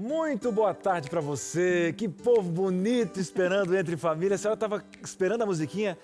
Muito boa tarde pra você. Que povo bonito esperando Entre Família. A senhora tava esperando a musiquinha?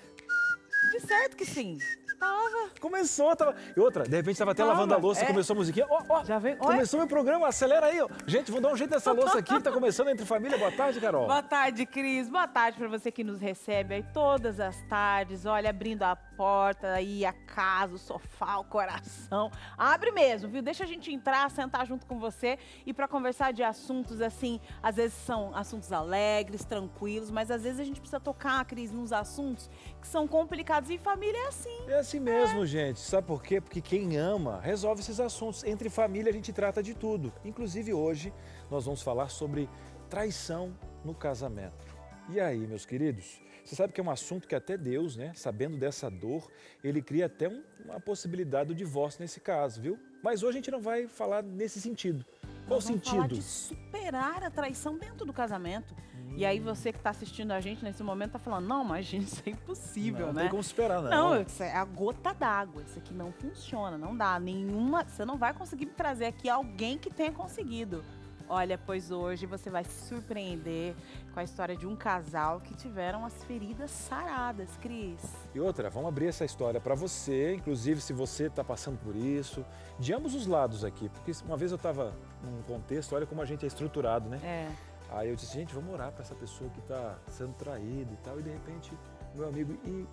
De certo que sim. Tava. Começou, tava. E outra, de repente tava até lavando a louça, começou a musiquinha. Ó, Já vem. começou meu programa, acelera aí, ó. Gente, vamos dar um jeito nessa louça aqui que tá começando Entre Família. Boa tarde, Carol. Boa tarde, Cris. Boa tarde para você que nos recebe aí todas as tardes. Olha, abrindo a porta aí, a casa, o sofá, o coração. Abre mesmo, viu? Deixa a gente entrar, sentar junto com você e para conversar de assuntos assim, às vezes são assuntos alegres, tranquilos, mas às vezes a gente precisa tocar, Cris, nos assuntos que são complicados e família é assim. É assim mesmo, gente. Sabe por quê? Porque quem ama resolve esses assuntos. Entre família a gente trata de tudo. Inclusive hoje nós vamos falar sobre traição no casamento. E aí, meus queridos? Você sabe que é um assunto que até Deus, né, sabendo dessa dor, ele cria até uma possibilidade do divórcio nesse caso, viu? Mas hoje a gente não vai falar nesse sentido. Qual Nós vamos sentido? falar de superar a traição dentro do casamento. E aí você que está assistindo a gente nesse momento tá falando, não, mas gente, isso é impossível, Não né? tem como esperar, não. Não, isso é a gota d'água. Isso aqui não funciona, não dá nenhuma. Você não vai conseguir me trazer aqui alguém que tenha conseguido. Olha, pois hoje você vai se surpreender com a história de um casal que tiveram as feridas saradas, Cris. E outra, vamos abrir essa história para você, inclusive se você está passando por isso, de ambos os lados aqui, porque uma vez eu estava num contexto, olha como a gente é estruturado, né? É. Aí eu disse, gente, vamos orar para essa pessoa que está sendo traída e tal, e de repente, meu amigo, e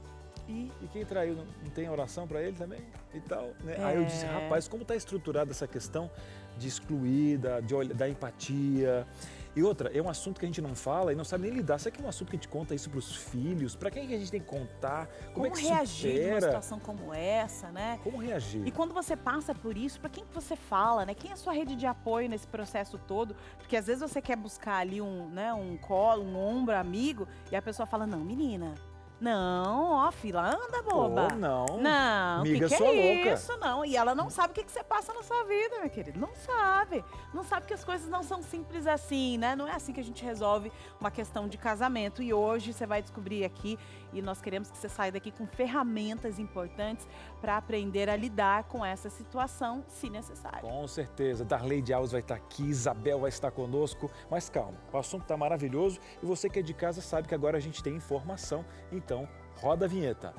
quem traiu, não tem oração para ele também? E tal, né? Aí eu disse, rapaz, como está estruturada essa questão de excluir, da empatia. E outra, é um assunto que a gente não fala e não sabe nem lidar. Será que é um assunto que a gente conta isso para os filhos? Para quem que a gente tem que contar? Como é que reagir supera? numa situação como essa, né? Como reagir? E quando você passa por isso, para quem que você fala, né? Quem é a sua rede de apoio nesse processo todo? Porque às vezes você quer buscar ali um colo, um ombro amigo, e a pessoa fala, não, menina, não, ó, fila, anda, boba. Pô, não. Não, Amiga, que sua é louca. isso, não. E ela não sabe o que você passa na sua vida, meu querido. Não sabe. Não sabe que as coisas não são simples assim, né? Não é assim que a gente resolve uma questão de casamento. E hoje você vai descobrir aqui, e nós queremos que você saia daqui com ferramentas importantes para aprender a lidar com essa situação, se necessário. Com certeza. Darleide Alves vai estar aqui, Isabel vai estar conosco. Mas calma, o assunto está maravilhoso e você que é de casa sabe que agora a gente tem informação. Então, roda a vinheta.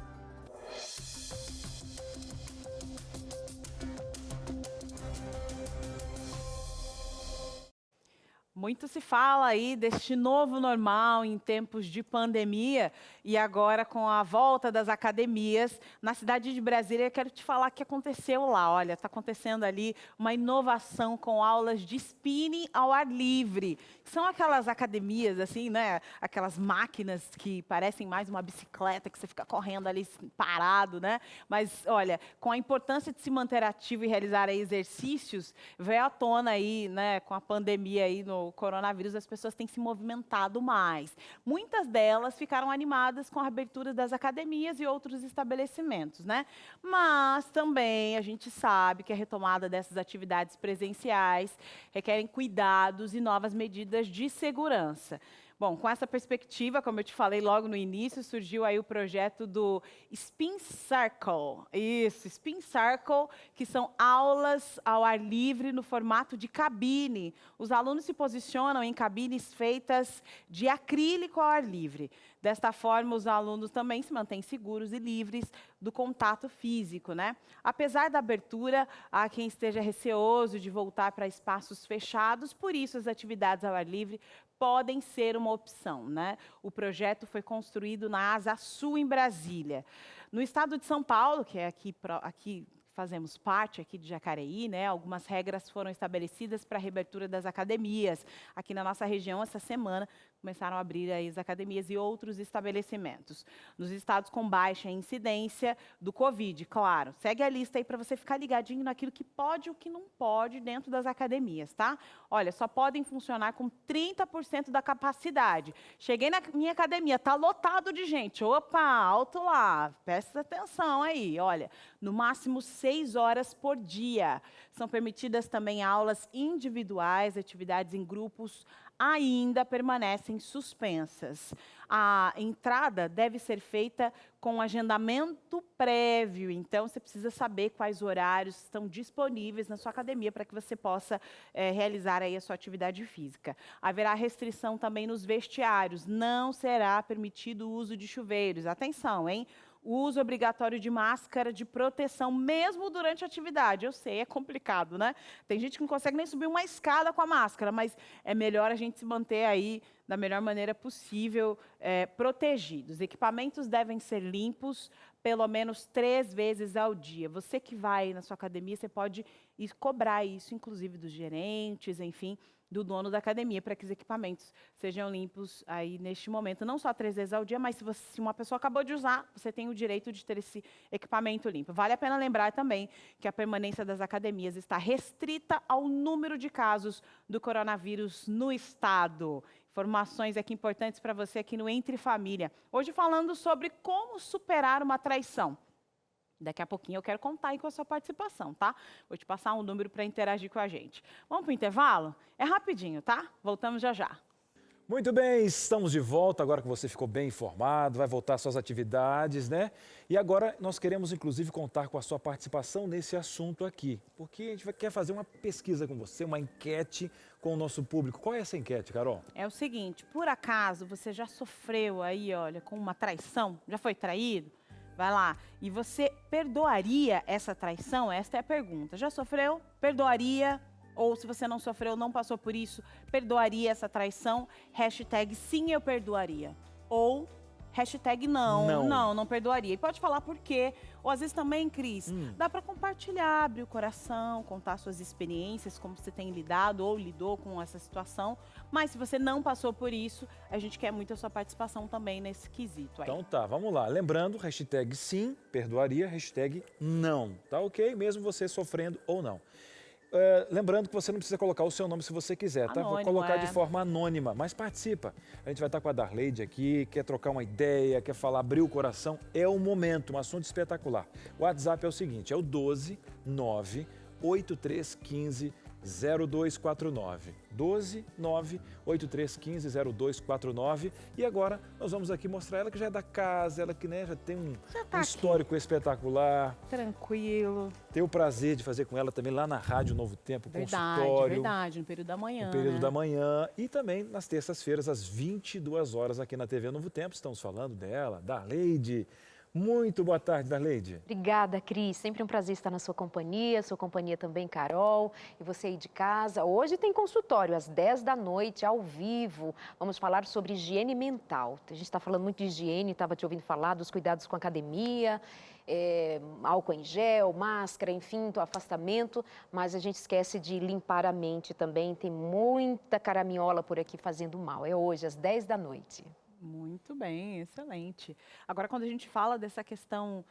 Muito se fala aí deste novo normal em tempos de pandemia e agora com a volta das academias na cidade de Brasília, eu quero te falar o que aconteceu lá. Olha, está acontecendo ali uma inovação com aulas de spinning ao ar livre. São aquelas academias assim, né? Aquelas máquinas que parecem mais uma bicicleta que você fica correndo ali parado, né? Mas olha, com a importância de se manter ativo e realizar aí exercícios, veio à tona aí, né? Com a pandemia aí no coronavírus, as pessoas têm se movimentado mais. Muitas delas ficaram animadas com a abertura das academias e outros estabelecimentos, né? Mas também a gente sabe que a retomada dessas atividades presenciais requerem cuidados e novas medidas de segurança. Bom, com essa perspectiva, como eu te falei logo no início, surgiu aí o projeto do Spin Circle. Isso, Spin Circle, que são aulas ao ar livre no formato de cabine. Os alunos se posicionam em cabines feitas de acrílico ao ar livre. Desta forma, os alunos também se mantêm seguros e livres do contato físico, né? Apesar da abertura, há quem esteja receoso de voltar para espaços fechados, por isso as atividades ao ar livre podem ser uma opção, né? O projeto foi construído na Asa Sul, em Brasília. No estado de São Paulo, que é aqui fazemos parte aqui de Jacareí, né? Algumas regras foram estabelecidas para a reabertura das academias. Aqui na nossa região, essa semana, começaram a abrir aí as academias e outros estabelecimentos. Nos estados com baixa incidência do Covid, claro. Segue a lista aí para você ficar ligadinho naquilo que pode e o que não pode dentro das academias, tá? Olha, só podem funcionar com 30% da capacidade. Cheguei na minha academia, tá lotado de gente. Opa, alto lá, presta atenção aí. Olha, no máximo 6 horas por dia. São permitidas também aulas individuais, atividades em grupos ainda permanecem suspensas. A entrada deve ser feita com agendamento prévio, então você precisa saber quais horários estão disponíveis na sua academia para que você possa realizar aí a sua atividade física. Haverá restrição também nos vestiários, não será permitido o uso de chuveiros. Atenção, hein? O uso obrigatório de máscara de proteção, mesmo durante a atividade. Eu sei, é complicado, né? Tem gente que não consegue nem subir uma escada com a máscara, mas é melhor a gente se manter aí da melhor maneira possível, protegidos. Os equipamentos devem ser limpos pelo menos 3 vezes ao dia. Você que vai na sua academia, você pode cobrar isso, inclusive dos gerentes, enfim, do dono da academia, para que os equipamentos sejam limpos aí neste momento. Não só 3 vezes ao dia, mas se uma pessoa acabou de usar, você tem o direito de ter esse equipamento limpo. Vale a pena lembrar também que a permanência das academias está restrita ao número de casos do coronavírus no estado. Informações aqui importantes para você aqui no Entre Família. Hoje falando sobre como superar uma traição. Daqui a pouquinho eu quero contar aí com a sua participação, tá? Vou te passar um número para interagir com a gente. Vamos para o intervalo? É rapidinho, tá? Voltamos já já. Muito bem, estamos de volta, agora que você ficou bem informado, vai voltar às suas atividades, né? E agora nós queremos, inclusive, contar com a sua participação nesse assunto aqui, porque a gente quer fazer uma pesquisa com você, uma enquete com o nosso público. Qual é essa enquete, Carol? É o seguinte, por acaso você já sofreu aí, olha, com uma traição? Já foi traído? Vai lá. E você perdoaria essa traição? Esta é a pergunta. Já sofreu? Perdoaria? Ou se você não sofreu, não passou por isso, perdoaria essa traição? Hashtag sim, eu perdoaria. Ou hashtag não perdoaria. E pode falar por quê. Ou às vezes também, Cris, dá para compartilhar, abrir o coração, contar suas experiências, como você tem lidado ou lidou com essa situação. Mas se você não passou por isso, a gente quer muito a sua participação também nesse quesito aí. Então tá, vamos lá. Lembrando, hashtag sim, perdoaria, hashtag não. Tá ok? Mesmo você sofrendo ou não. Lembrando que você não precisa colocar o seu nome se você quiser, tá? Vou colocar de forma anônima, mas participa. A gente vai estar com a Darleide aqui, quer trocar uma ideia, quer falar, abrir o coração. É o momento, um assunto espetacular. O WhatsApp é o seguinte, é o 12 9 8315 0249. 12 9 8315 0249. E agora nós vamos aqui mostrar ela que já é da casa, ela que já tem um histórico espetacular. Tranquilo. Tenho o prazer de fazer com ela também lá na Rádio Novo Tempo, consultório. Verdade, no período da manhã. No período da manhã e também nas terças-feiras, às 22 horas aqui na TV Novo Tempo. Estamos falando dela, Darleide. Muito boa tarde, Darleide. Obrigada, Cris. Sempre um prazer estar na sua companhia também, Carol, e você aí de casa. Hoje tem consultório, às 10 da noite, ao vivo. Vamos falar sobre higiene mental. A gente está falando muito de higiene, estava te ouvindo falar dos cuidados com a academia, álcool em gel, máscara, enfim, afastamento, mas a gente esquece de limpar a mente também. Tem muita caraminhola por aqui fazendo mal. É hoje, às 10 da noite. Muito bem, excelente. Agora, quando a gente fala dessa questão,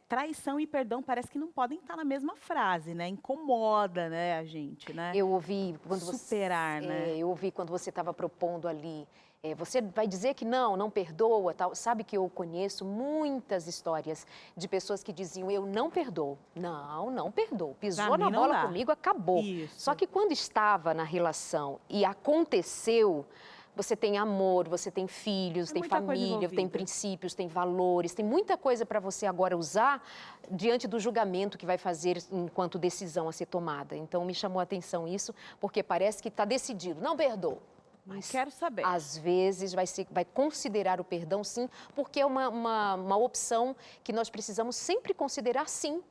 traição e perdão parece que não podem estar na mesma frase, né? Incomoda, né, a gente, né? Eu ouvi quando superar, né? Eu ouvi quando você estava propondo ali. Você vai dizer que não perdoa, tal. Sabe que eu conheço muitas histórias de pessoas que diziam, eu não perdoo. Não perdoo. Pisou na bola comigo, acabou. Isso. Só que quando estava na relação e aconteceu, você tem amor, você tem filhos, tem família, tem princípios, tem valores, tem muita coisa para você agora usar diante do julgamento que vai fazer enquanto decisão a ser tomada. Então, me chamou a atenção isso, porque parece que está decidido, não perdoo. Mas quero saber. Às vezes vai considerar o perdão, sim, porque é uma opção que nós precisamos sempre considerar, sim.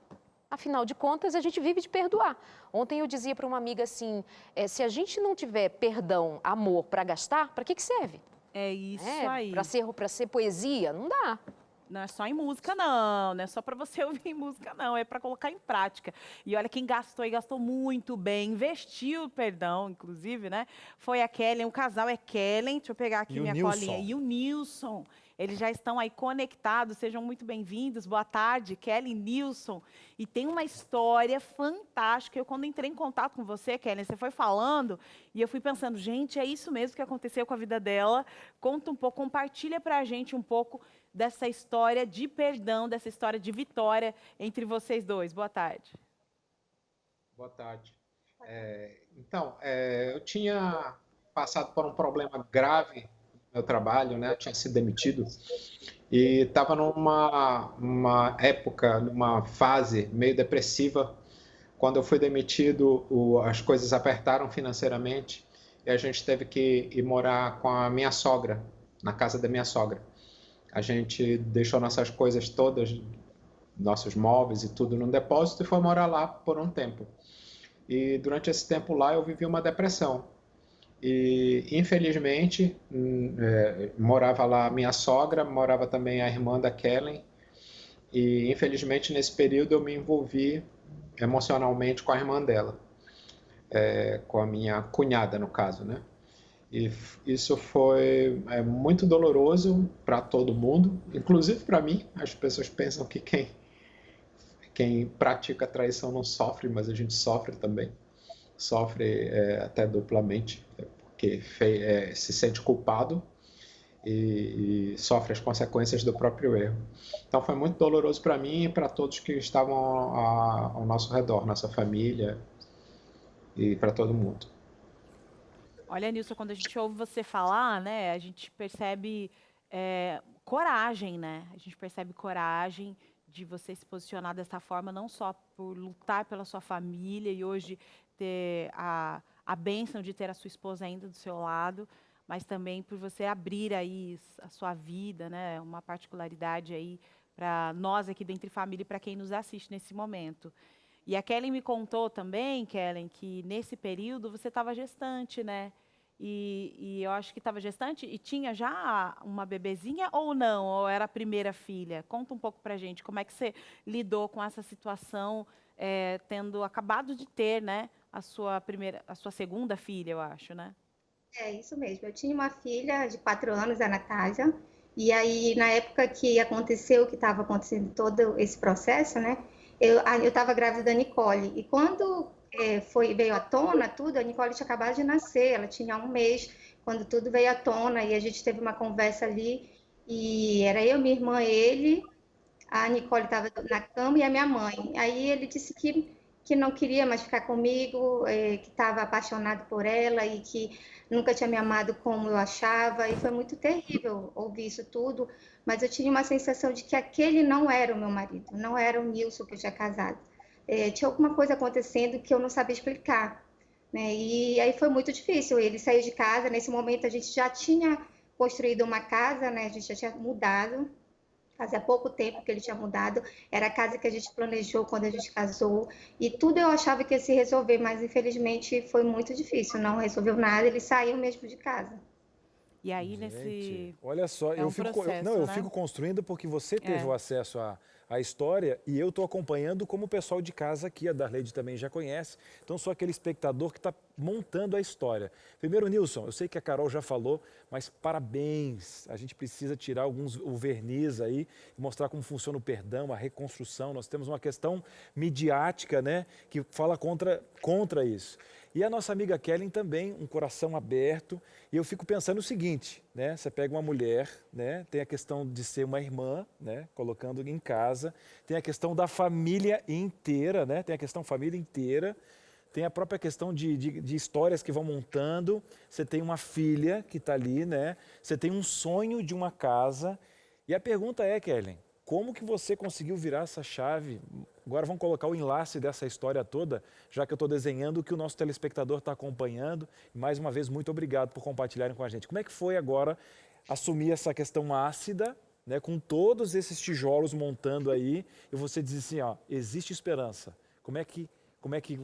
Afinal de contas, a gente vive de perdoar. Ontem eu dizia para uma amiga assim, se a gente não tiver perdão, amor para gastar, para que serve? É isso aí. Para ser poesia, não dá. Não é só em música, não. Não é só para você ouvir em música, não. É para colocar em prática. E olha, quem gastou e gastou muito bem, investiu, perdão, inclusive, né? Foi a Kellen, o casal é Kellen. Deixa eu pegar aqui minha colinha. E o Nilson. eles já estão aí conectados, sejam muito bem-vindos, boa tarde, Kelly, Nilson, e tem uma história fantástica. Eu, quando entrei em contato com você, Kelly, você foi falando, e eu fui pensando, gente, é isso mesmo que aconteceu com a vida dela, conta um pouco, compartilha pra gente um pouco dessa história de perdão, dessa história de vitória entre vocês dois. Boa tarde. Boa tarde. Eu tinha passado por um problema grave no meu trabalho, né? Eu tinha sido demitido e estava numa época, numa fase meio depressiva. Quando eu fui demitido, as coisas apertaram financeiramente e a gente teve que ir morar com a minha sogra, na casa da minha sogra. A gente deixou nossas coisas todas, nossos móveis e tudo num depósito e foi morar lá por um tempo. E durante esse tempo lá eu vivi uma depressão. E infelizmente morava lá a minha sogra, morava também a irmã da Kellen. E infelizmente nesse período eu me envolvi emocionalmente com a irmã dela, com a minha cunhada no caso, né? E isso foi muito doloroso para todo mundo, inclusive para mim. As pessoas pensam que quem pratica traição não sofre, mas a gente sofre também. Sofre até duplamente, porque se sente culpado e sofre as consequências do próprio erro. Então foi muito doloroso para mim e para todos que estavam ao nosso redor, nossa família e para todo mundo. Olha, Nilson, quando a gente ouve você falar, né, a gente percebe coragem, né? A gente percebe coragem de você se posicionar dessa forma, não só por lutar pela sua família e hoje ter a bênção de ter a sua esposa ainda do seu lado, mas também por você abrir aí a sua vida, né? Uma particularidade aí para nós aqui dentro de família e para quem nos assiste nesse momento. E a Kellen me contou também, Kellen, que nesse período você estava gestante, né? E eu acho que estava gestante e tinha já uma bebezinha ou não? Ou era a primeira filha? Conta um pouco pra gente, como é que você lidou com essa situação, tendo acabado de ter, né, a sua segunda filha, eu acho, né? É isso mesmo. Eu tinha uma filha de 4 anos, a Natália, e aí na época que estava acontecendo todo esse processo, né? Eu estava grávida da Nicole e quando veio à tona tudo, a Nicole tinha acabado de nascer, ela tinha 1 mês quando tudo veio à tona e a gente teve uma conversa ali e era eu, minha irmã, ele, a Nicole estava na cama e a minha mãe. Aí ele disse que não queria mais ficar comigo, que estava apaixonado por ela e que nunca tinha me amado como eu achava. E foi muito terrível ouvir isso tudo, mas eu tinha uma sensação de que aquele não era o meu marido, não era o Nilson que eu tinha casado. Tinha alguma coisa acontecendo que eu não sabia explicar, né? E aí foi muito difícil. Ele saiu de casa, nesse momento a gente já tinha construído uma casa, né? A gente já tinha mudado. Fazia pouco tempo que ele tinha mudado, era a casa que a gente planejou quando a gente casou, e tudo eu achava que ia se resolver, mas infelizmente foi muito difícil, não resolveu nada, ele saiu mesmo de casa. E aí, Gente, olha só, um processo, eu né? fico construindo porque você teve o acesso à história e eu estou acompanhando como o pessoal de casa aqui, a Darleide também já conhece, então sou aquele espectador que está montando a história. Primeiro, Nilson, eu sei que a Carol já falou, mas parabéns, a gente precisa tirar o verniz aí e mostrar como funciona o perdão, a reconstrução. Nós temos uma questão midiática, né, que fala contra isso. E a nossa amiga Kellen também, um coração aberto. E eu fico pensando o seguinte, né? Você pega uma mulher, né? Tem a questão de ser uma irmã, né? Colocando em casa. Tem a questão da família inteira, né? Tem a questão família inteira. Tem a própria questão de histórias que vão montando. Você tem uma filha que está ali, né? Você tem um sonho de uma casa. E a pergunta é, Kellen, como que você conseguiu virar essa chave? Agora vamos colocar o enlace dessa história toda, já que eu estou desenhando o que o nosso telespectador está acompanhando. E mais uma vez, muito obrigado por compartilharem com a gente. Como é que foi agora assumir essa questão ácida, né, com todos esses tijolos montando aí, e você diz assim, ó, existe esperança. Como é que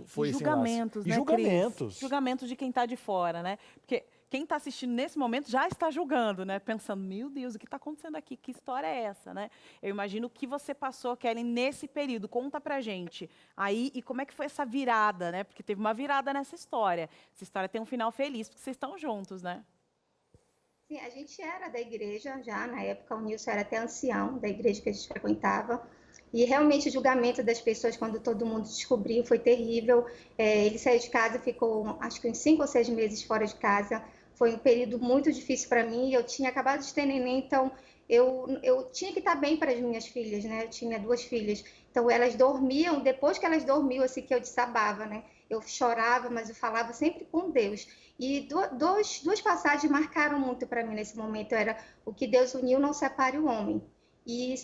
foi esse enlace? Julgamentos, né, julgamentos. Cris? Julgamentos de quem está de fora, né? Porque quem está assistindo nesse momento já está julgando, né? Pensando, meu Deus, o que está acontecendo aqui? Que história é essa, né? Eu imagino o que você passou, Kellen, nesse período. Conta pra gente. Aí, e como é que foi essa virada, né? Porque teve uma virada nessa história. Essa história tem um final feliz, porque vocês estão juntos, né? Sim, a gente era da igreja já, na época o Nilson era até ancião da igreja que a gente frequentava, e realmente o julgamento das pessoas quando todo mundo descobriu foi terrível. Ele saiu de casa, ficou acho que uns 5 ou 6 meses fora de casa, foi um período muito difícil para mim, eu tinha acabado de ter neném, então eu tinha que estar bem para as minhas filhas, né? Eu tinha 2 filhas, então elas dormiam, depois que elas dormiam, assim que eu desabava, né? Eu chorava, mas eu falava sempre com Deus. E duas passagens marcaram muito para mim nesse momento. Era o que Deus uniu, não separe o homem. E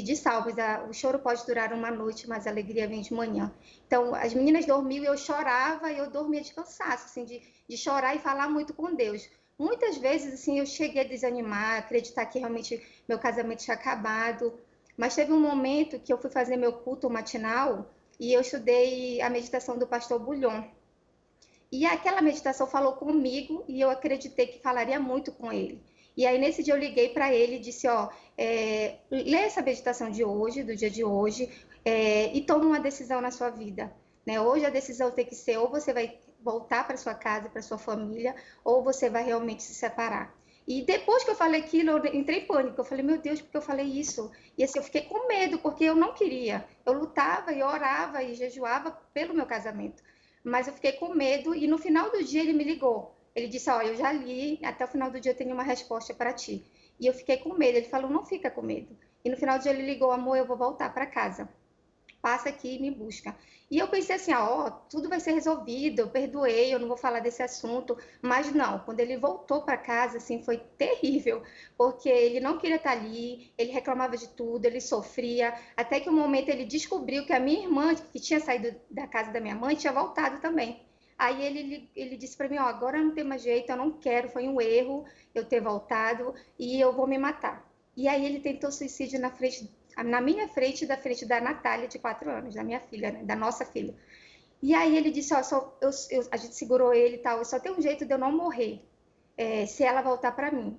de Salmos, o choro pode durar uma noite, mas a alegria vem de manhã. Então, as meninas dormiam e eu chorava, e eu dormia de cansaço, assim, de chorar e falar muito com Deus. Muitas vezes, assim, eu cheguei a desanimar, acreditar que realmente meu casamento tinha acabado. Mas teve um momento que eu fui fazer meu culto matinal e eu estudei a meditação do pastor Bulhon. E aquela meditação falou comigo e eu acreditei que falaria muito com ele. E aí, nesse dia, eu liguei para ele e disse: Ó, lê essa meditação de hoje, do dia de hoje, e toma uma decisão na sua vida. Né? Hoje, a decisão tem que ser: ou você vai voltar para sua casa, para sua família, ou você vai realmente se separar. E depois que eu falei aquilo, eu entrei em pânico. Eu falei: meu Deus, por que eu falei isso? E assim, eu fiquei com medo, porque eu não queria. Eu lutava e orava e jejuava pelo meu casamento. Mas eu fiquei com medo e no final do dia ele me ligou. Ele disse: Ó, eu já li, até o final do dia eu tenho uma resposta para ti. E eu fiquei com medo. Ele falou: não fica com medo. E no final do dia ele ligou: amor, eu vou voltar para casa. Passa aqui e me busca. E eu pensei assim: ó, tudo vai ser resolvido, eu perdoei, eu não vou falar desse assunto. Mas não, quando ele voltou para casa, assim, foi terrível, porque ele não queria estar ali, ele reclamava de tudo, ele sofria, até que um momento ele descobriu que a minha irmã, que tinha saído da casa da minha mãe, tinha voltado também. Aí ele disse para mim: ó, agora não tem mais jeito, eu não quero, foi um erro eu ter voltado e eu vou me matar. E aí ele tentou suicídio na minha frente e da frente da Natália, de 4 anos, da minha filha, né, da nossa filha. E aí ele disse: ó, a gente segurou ele e tal, só tem um jeito de eu não morrer, se ela voltar para mim.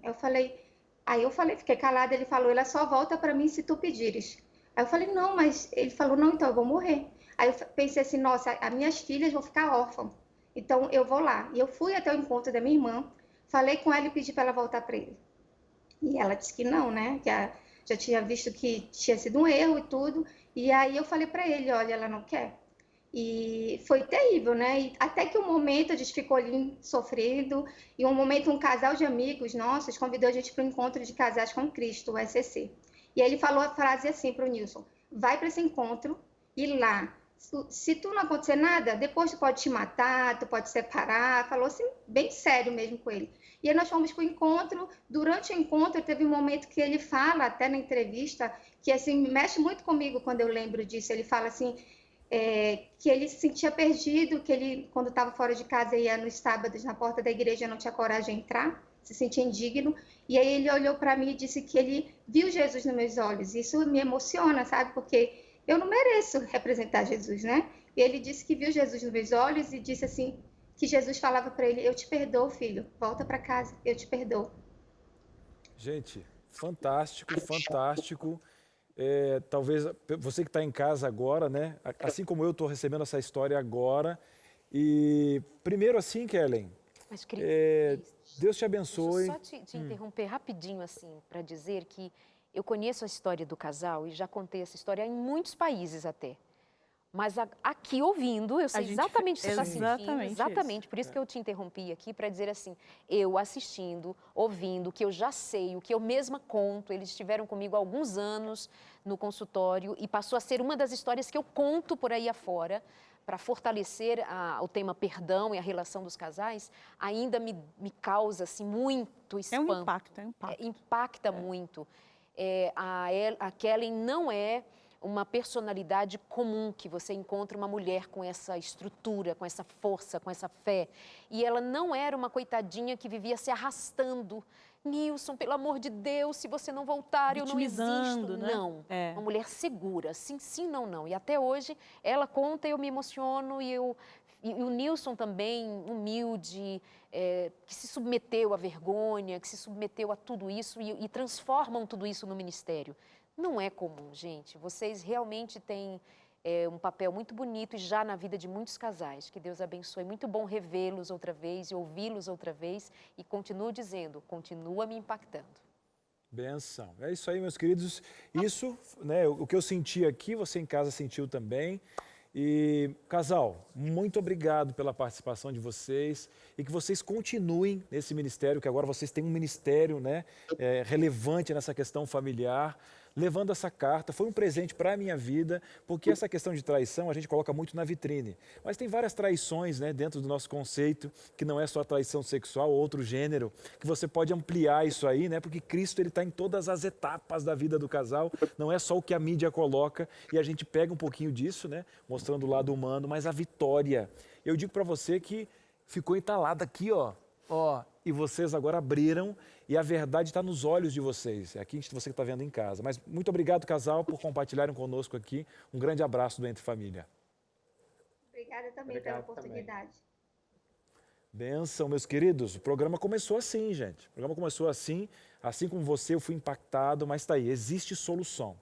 Aí eu falei, fiquei calada, ele falou: ela só volta para mim se tu pedires. Aí eu falei: não, mas ele falou: não, então eu vou morrer. Aí eu pensei assim: nossa, as minhas filhas vão ficar órfãs, então eu vou lá. E eu fui até o encontro da minha irmã, falei com ela e pedi para ela voltar para ele. E ela disse que não, né? Que já tinha visto que tinha sido um erro e tudo. E aí eu falei para ele: olha, ela não quer. E foi terrível, né? E até que um momento a gente ficou ali sofrendo, e um momento um casal de amigos nossos convidou a gente para um encontro de casais com Cristo, o ECC. E aí ele falou a frase assim para o Nilson: vai para esse encontro e lá, se tu não acontecer nada, depois tu pode te matar, tu pode separar. Falou assim, bem sério mesmo com ele. E aí nós fomos para o encontro. Durante o encontro teve um momento que ele fala, até na entrevista, que assim mexe muito comigo quando eu lembro disso. Ele fala assim, que ele se sentia perdido, que ele, quando estava fora de casa, ia nos sábados na porta da igreja, não tinha coragem de entrar, se sentia indigno. E aí ele olhou para mim e disse que ele viu Jesus nos meus olhos. Isso me emociona, sabe? Porque eu não mereço representar Jesus, né? E ele disse que viu Jesus nos meus olhos e disse assim, que Jesus falava para ele: eu te perdoo, filho, volta para casa, eu te perdoo. Gente, fantástico, fantástico. Talvez você que está em casa agora, né? Assim como eu estou recebendo essa história agora. E primeiro assim, Kellen, Mas, Cris, Deus te abençoe. deixa eu só te interromper rapidinho, assim, para dizer que eu conheço a história do casal e já contei essa história em muitos países até. Mas aqui ouvindo, eu sei exatamente o que você está sentindo. Exatamente, por isso que eu te interrompi aqui, para dizer assim, eu assistindo, ouvindo, que eu já sei, o que eu mesma conto. Eles estiveram comigo há alguns anos no consultório e passou a ser uma das histórias que eu conto por aí afora, para fortalecer o tema perdão e a relação dos casais, ainda me causa assim, muito espanto. É um impacto. Impacta muito. A Kellen não é uma personalidade comum que você encontra uma mulher com essa estrutura, com essa força, com essa fé. E ela não era uma coitadinha que vivia se arrastando. Nilson, pelo amor de Deus, se você não voltar, eu não existo. Né? Não, uma mulher segura, sim, sim, não, não. E até hoje, ela conta, eu me emociono e o Nilson também, humilde, que se submeteu à vergonha, que se submeteu a tudo isso e transformam tudo isso no ministério. Não é comum, gente. Vocês realmente têm é um papel muito bonito e já na vida de muitos casais. Que Deus abençoe. Muito bom revê-los outra vez e ouvi-los outra vez. E continuo dizendo, continua me impactando. Benção. É isso aí, meus queridos. Isso, né, o que eu senti aqui, você em casa sentiu também. E, casal, muito obrigado pela participação de vocês e que vocês continuem nesse ministério, que agora vocês têm um ministério, né, relevante nessa questão familiar, levando essa carta. Foi um presente para a minha vida, porque essa questão de traição a gente coloca muito na vitrine. Mas tem várias traições, né, dentro do nosso conceito, que não é só a traição sexual ou outro gênero, que você pode ampliar isso aí, né, porque Cristo está em todas as etapas da vida do casal, não é só o que a mídia coloca, e a gente pega um pouquinho disso, né, mostrando o lado humano, mas a vitória. Eu digo para você que ficou entalada aqui, ó, e vocês agora abriram e a verdade está nos olhos de vocês. É aqui você que está vendo em casa. Mas muito obrigado, casal, por compartilharem conosco aqui. Um grande abraço do Entre Família. Obrigada também pela oportunidade. Benção, meus queridos. O programa começou assim, gente. O programa começou assim como você, eu fui impactado, mas está aí, existe solução.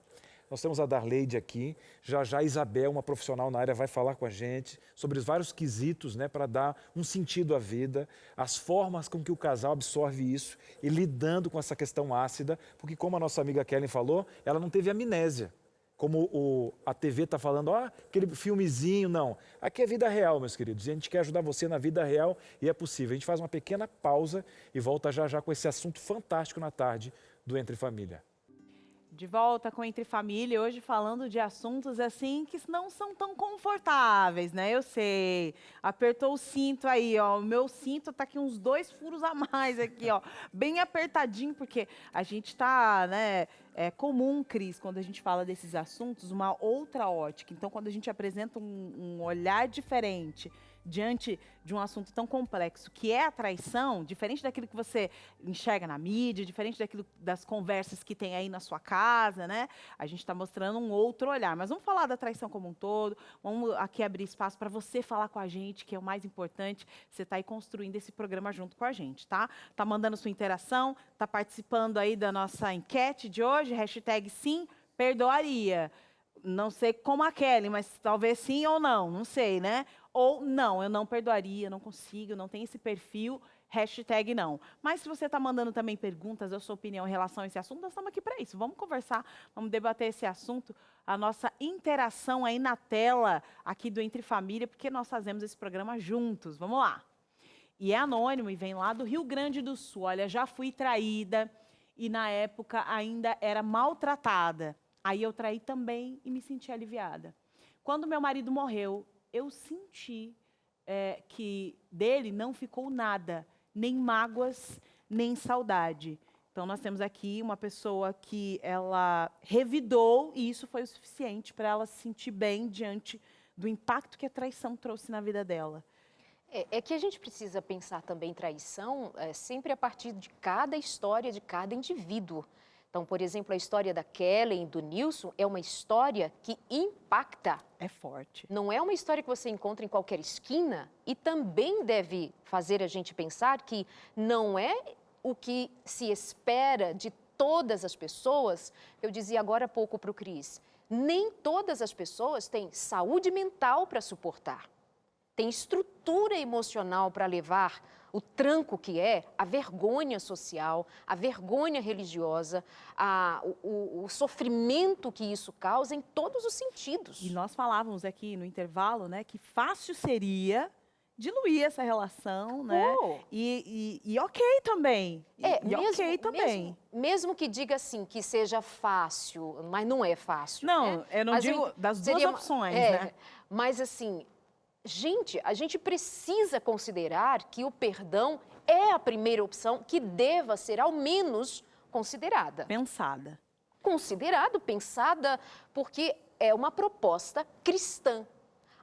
Nós temos a Darleide aqui, já a Isabel, uma profissional na área, vai falar com a gente sobre os vários quesitos, né, para dar um sentido à vida, as formas com que o casal absorve isso e lidando com essa questão ácida, porque como a nossa amiga Kellen falou, ela não teve amnésia. Como a TV está falando, aquele filmezinho, não. Aqui é vida real, meus queridos, e a gente quer ajudar você na vida real e é possível. A gente faz uma pequena pausa e volta já com esse assunto fantástico na tarde do Entre Família. De volta com Entre Família, hoje falando de assuntos assim que não são tão confortáveis, né? Eu sei, apertou o cinto aí, ó, o meu cinto tá aqui uns 2 furos a mais aqui, ó, bem apertadinho, porque a gente tá, né, é comum, Cris, quando a gente fala desses assuntos, uma outra ótica. Então, quando a gente apresenta um olhar diferente diante de um assunto tão complexo, que é a traição, diferente daquilo que você enxerga na mídia, diferente das conversas que tem aí na sua casa, né? A gente está mostrando um outro olhar. Mas vamos falar da traição como um todo, vamos aqui abrir espaço para você falar com a gente, que é o mais importante, você está aí construindo esse programa junto com a gente, tá? Tá mandando sua interação, tá participando aí da nossa enquete de hoje, #SimPerdoaria. Não sei como a Kelly, mas talvez sim ou não sei, né? Ou não, eu não perdoaria, não consigo, não tenho esse perfil, #não. Mas se você está mandando também perguntas, a sua opinião em relação a esse assunto, nós estamos aqui para isso. Vamos conversar, vamos debater esse assunto, a nossa interação aí na tela, aqui do Entre Família, porque nós fazemos esse programa juntos. Vamos lá. E é anônimo e vem lá do Rio Grande do Sul. Olha, já fui traída e na época ainda era maltratada. Aí eu traí também e me senti aliviada. Quando meu marido morreu, eu senti que dele não ficou nada, nem mágoas, nem saudade. Então, nós temos aqui uma pessoa que ela revidou e isso foi o suficiente para ela se sentir bem diante do impacto que a traição trouxe na vida dela. É que a gente precisa pensar também traição sempre a partir de cada história de cada indivíduo. Então, por exemplo, a história da Kellen e do Nilson é uma história que impacta. É forte. Não é uma história que você encontra em qualquer esquina e também deve fazer a gente pensar que não é o que se espera de todas as pessoas. Eu dizia agora há pouco para o Cris, nem todas as pessoas têm saúde mental para suportar, têm estrutura emocional para levar o tranco que é a vergonha social, a vergonha religiosa, o sofrimento que isso causa em todos os sentidos. E nós falávamos aqui no intervalo, né, que fácil seria diluir essa relação, né? E ok também. Ok também. Mesmo que diga assim, que seja fácil, mas não é fácil. Não, né? eu não digo das duas opções, né? Mas assim, gente, a gente precisa considerar que o perdão é a primeira opção que deva ser, ao menos, considerada. Pensada. Pensada, porque é uma proposta cristã.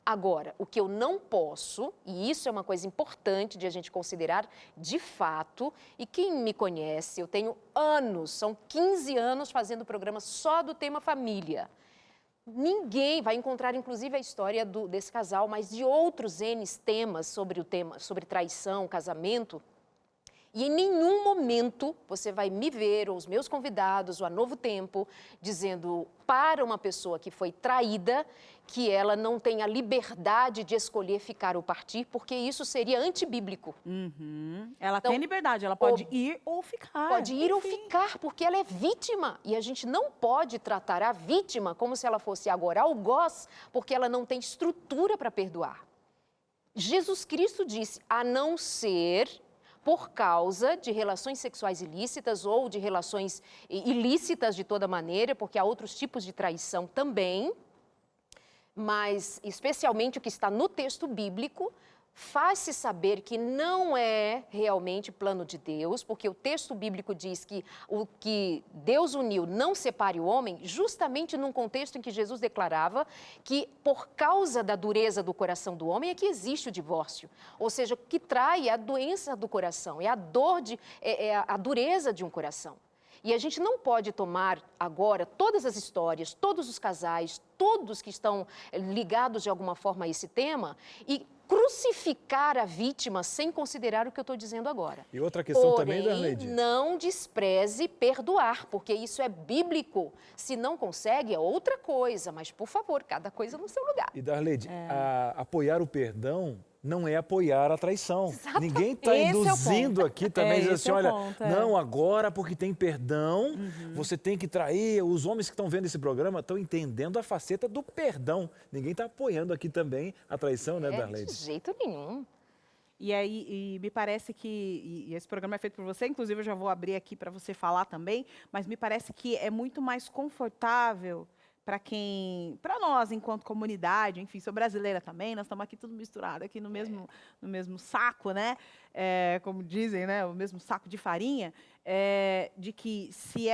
Agora, o que eu não posso, e isso é uma coisa importante de a gente considerar de fato, e quem me conhece, eu tenho anos, são 15 anos fazendo programa só do tema família. Ninguém vai encontrar, inclusive, a história desse casal, mas de outros N temas sobre traição, casamento. E em nenhum momento você vai me ver, ou os meus convidados, ou a Novo Tempo, dizendo para uma pessoa que foi traída que ela não tem a liberdade de escolher ficar ou partir, porque isso seria antibíblico. Ela Então, tem liberdade, ela pode ir ou ficar. Pode ir ou Enfim. ficar, porque ela é vítima. E a gente não pode tratar a vítima como se ela fosse agora algoz, porque ela não tem estrutura para perdoar. Jesus Cristo disse, a não ser por causa de relações sexuais ilícitas ou de relações ilícitas de toda maneira, porque há outros tipos de traição também, mas especialmente o que está no texto bíblico, faz-se saber que não é realmente plano de Deus, porque o texto bíblico diz que o que Deus uniu não separe o homem, justamente num contexto em que Jesus declarava que por causa da dureza do coração do homem é que existe o divórcio. Ou seja, o que trai é a doença do coração, é a dor, é a dureza de um coração. E a gente não pode tomar agora todas as histórias, todos os casais, todos que estão ligados de alguma forma a esse tema e crucificar a vítima sem considerar o que eu estou dizendo agora. E outra questão Porém, também, Darleide. não despreze perdoar, porque isso é bíblico. Se não consegue, é outra coisa, mas, por favor, cada coisa no seu lugar. E Darleide, apoiar o perdão não é apoiar a traição. Exatamente. Ninguém está Esse é o induzindo ponto. aqui também, dizendo esse assim, é o olha, ponto, não, agora porque tem perdão, você tem que trair. Os homens que estão vendo esse programa estão entendendo a faceta do perdão. Ninguém está apoiando aqui também a traição, né, De Darleide? jeito nenhum. E aí, me parece que, e esse programa é feito por você, inclusive eu já vou abrir aqui para você falar também, mas me parece que é muito mais confortável para nós, enquanto comunidade, enfim, sou brasileira também, nós estamos aqui tudo misturado, aqui no mesmo saco, né? Como dizem, né? O mesmo saco de farinha, de que se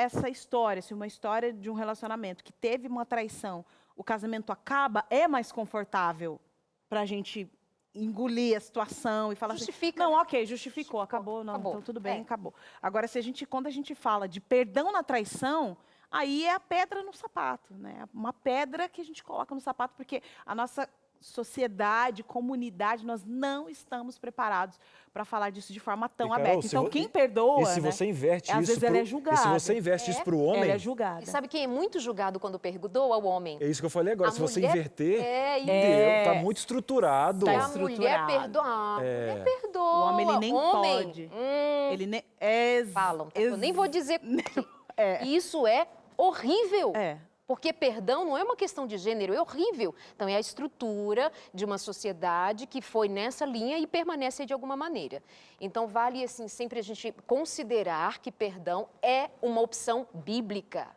uma história de um relacionamento que teve uma traição, o casamento acaba, é mais confortável para a gente engolir a situação e falar Justifica. assim, não, ok, justificou, acabou, não, acabou. então tudo bem, É. acabou. Agora, quando a gente fala de perdão na traição, aí é a pedra no sapato, né? Uma pedra que a gente coloca no sapato, porque a nossa sociedade, comunidade, nós não estamos preparados para falar disso de forma tão E, Carol, aberta. Então, quem perdoa, E se né, você inverte às isso vezes ela é e se julgada. você inverte isso para o homem, ela é julgada. E sabe quem é muito julgado quando perdoa? O homem. é isso que eu falei agora, A se você mulher- inverter, e está muito estruturado. Tá a mulher estruturado. perdoa. A mulher perdoa. O homem, ele nem Homem, pode. hum, Ele nem... falam. Eu nem vou dizer. É. Isso é horrível. É. Porque perdão não é uma questão de gênero, é horrível. Então, é a estrutura de uma sociedade que foi nessa linha e permanece de alguma maneira. Então, vale assim, sempre a gente considerar que perdão é uma opção bíblica.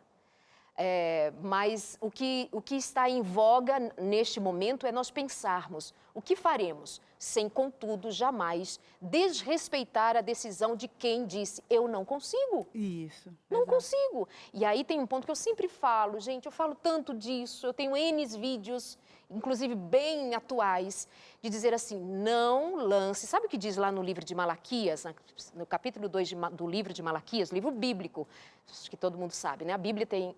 Mas o que está em voga neste momento é nós pensarmos o que faremos, sem, contudo, jamais desrespeitar a decisão de quem disse, eu não consigo. Isso. Não exato. consigo. E aí tem um ponto que eu sempre falo, gente, eu falo tanto disso, eu tenho N vídeos, inclusive bem atuais, de dizer assim, não lance. Sabe o que diz lá no livro de Malaquias, no capítulo 2 do livro de Malaquias, livro bíblico, acho que todo mundo sabe, né? A Bíblia tem...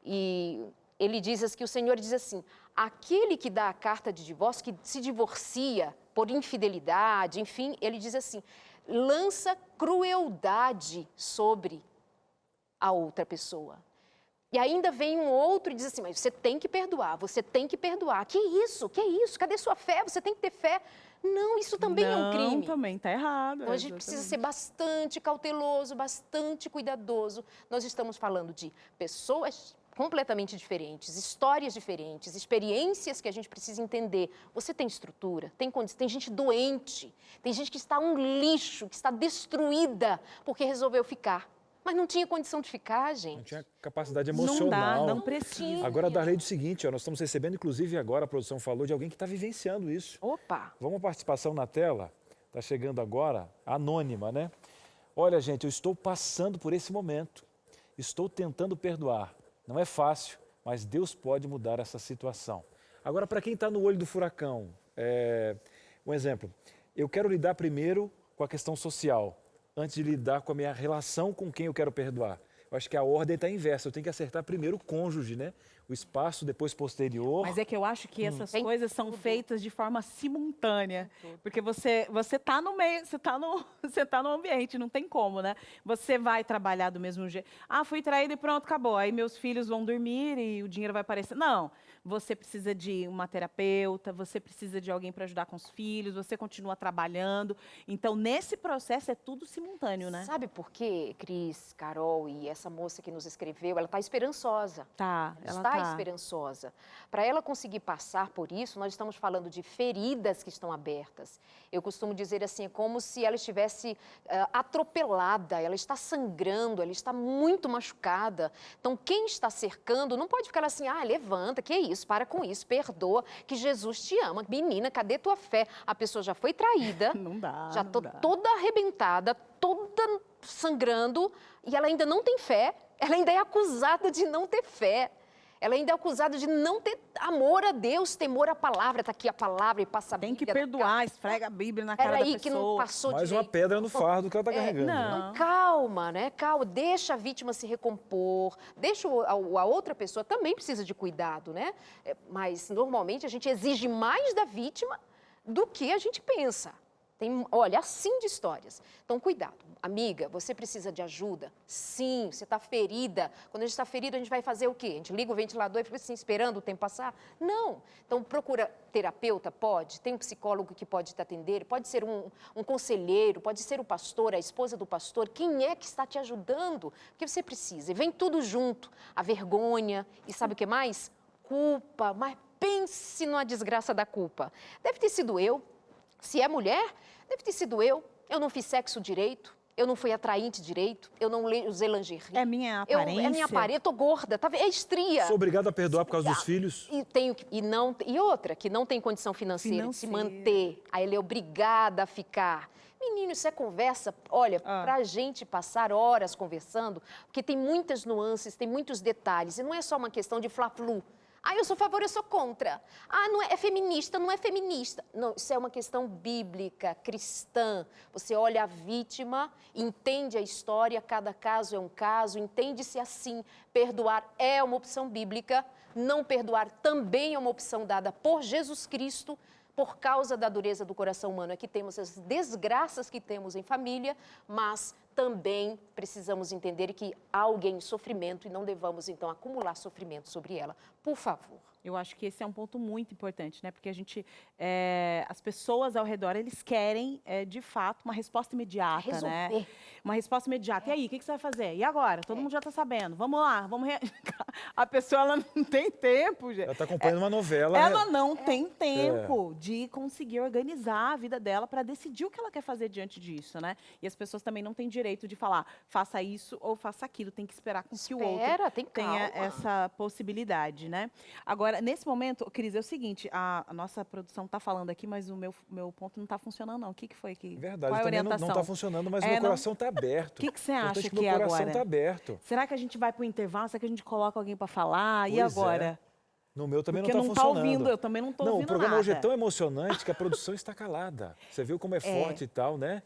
E ele diz que o Senhor diz assim, aquele que dá a carta de divórcio, que se divorcia por infidelidade, enfim, ele diz assim, lança crueldade sobre a outra pessoa. E ainda vem um outro e diz assim, mas você tem que perdoar, você tem que perdoar. Que isso? Que isso? Cadê sua fé? Você tem que ter fé. Não, isso também é um crime. Não, também está errado. Então, a gente precisa ser bastante cauteloso, bastante cuidadoso. Nós estamos falando de pessoas completamente diferentes, histórias diferentes, experiências que a gente precisa entender. Você tem estrutura, tem gente doente, tem gente que está um lixo, que está destruída porque resolveu ficar. Mas não tinha condição de ficar, gente. Não tinha capacidade Não dá, emocional. não precisa. Agora, Darleide, é o seguinte, ó, nós estamos recebendo, inclusive agora, a produção falou de alguém que está vivenciando isso. Opa! Vamos à participação na tela? Está chegando agora, anônima, né? Olha, gente, eu estou passando por esse momento. Estou tentando perdoar. Não é fácil, mas Deus pode mudar essa situação. Agora, para quem está no olho do furacão, um exemplo. Eu quero lidar primeiro com a questão social, antes de lidar com a minha relação com quem eu quero perdoar. Eu acho que a ordem está inversa. Eu tenho que acertar primeiro o cônjuge, né? o espaço depois posterior. Mas é que eu acho que essas coisas são feitas de forma simultânea. Porque você tá no meio, você tá no ambiente, não tem como, né? Você vai trabalhar do mesmo jeito. Ah, fui traída e pronto, acabou. Aí meus filhos vão dormir e o dinheiro vai aparecer. Não. Você precisa de uma terapeuta, você precisa de alguém para ajudar com os filhos, você continua trabalhando. Então, nesse processo é tudo simultâneo, né? Sabe por quê, Cris, Carol e essa moça que nos escreveu? Ela está esperançosa. Tá, Ela está esperançosa. Para ela conseguir passar por isso, nós estamos falando de feridas que estão abertas. Eu costumo dizer assim, é como se ela estivesse atropelada, ela está sangrando, ela está muito machucada. Então, quem está cercando não pode ficar assim, levanta, que isso, para com isso, perdoa, que Jesus te ama. Menina, cadê tua fé? A pessoa já foi traída, Não dá. já não estou dá. toda arrebentada, toda sangrando, e ela ainda não tem fé, ela ainda é acusada de não ter fé. Ela ainda é acusada de não ter amor a Deus, temor à palavra. Está aqui a palavra e passa a Tem que Bíblia. perdoar, esfrega a Bíblia na cara da Peraí, pessoa. que não passou Mais direito. uma pedra no fardo que ela está carregando. não. Né? Então, calma, né? Calma, deixa a vítima se recompor, deixa a outra pessoa também precisa de cuidado, né? Mas, normalmente, a gente exige mais da vítima do que a gente pensa. Olha, assim de histórias. Então, cuidado. Amiga, você precisa de ajuda? Sim, você está ferida. Quando a gente está ferida, a gente vai fazer o quê? A gente liga o ventilador e fica assim, esperando o tempo passar? Não. Então, procura terapeuta? Pode. Tem um psicólogo que pode te atender. Pode ser um conselheiro, pode ser o pastor, a esposa do pastor. Quem é que está te ajudando? Porque você precisa. E vem tudo junto. A vergonha. E sabe o que mais? Culpa. Mas pense numa desgraça da culpa. Deve ter sido eu. Se é mulher, deve ter sido eu. Eu não fiz sexo direito, eu não fui atraente direito, eu não usei lingerie. É minha aparência. É minha aparência, eu tô gorda, é estria. Sou obrigado a perdoar por causa dos filhos. E outra, que não tem condição financeira de se manter. Aí ela é obrigada a ficar. Menino, isso é conversa, olha, pra gente passar horas conversando, porque tem muitas nuances, tem muitos detalhes, e não é só uma questão de fla-flu. Eu sou a favor, eu sou contra. Não é feminista, não é feminista. Não, isso é uma questão bíblica, cristã. Você olha a vítima, entende a história, cada caso é um caso, entende-se assim. Perdoar é uma opção bíblica, não perdoar também é uma opção dada por Jesus Cristo, por causa da dureza do coração humano. Aqui temos as desgraças que temos em família, mas também precisamos entender que há alguém em sofrimento e não devamos, então, acumular sofrimento sobre ela. Por favor. Eu acho que esse é um ponto muito importante, né? Porque as pessoas ao redor, eles querem, de fato, uma resposta imediata, Resolver. né? Uma resposta imediata. E aí, o que você vai fazer? E agora? Todo mundo já está sabendo. Vamos lá, A pessoa, ela não tem tempo, gente. Ela está acompanhando uma novela. Ela não tem tempo de conseguir organizar a vida dela para decidir o que ela quer fazer diante disso, né? E as pessoas também não têm direito de falar, faça isso ou faça aquilo. Tem que esperar com que o outro tenha essa possibilidade, né? Agora, nesse momento, Cris, é o seguinte, a nossa produção está falando aqui, mas o meu ponto não está funcionando, não. O que foi que... Verdade, qual é a também orientação? não está funcionando, mas o meu coração está aberto. O que você acha que meu é coração agora? está aberto. Será que a gente vai para o intervalo? Será que a gente coloca alguém para falar? Pois E agora? No meu também Porque não está funcionando. Ouvindo, eu também não estou ouvindo nada. O programa hoje é tão emocionante que a produção está calada. Você viu como é forte e tal, né?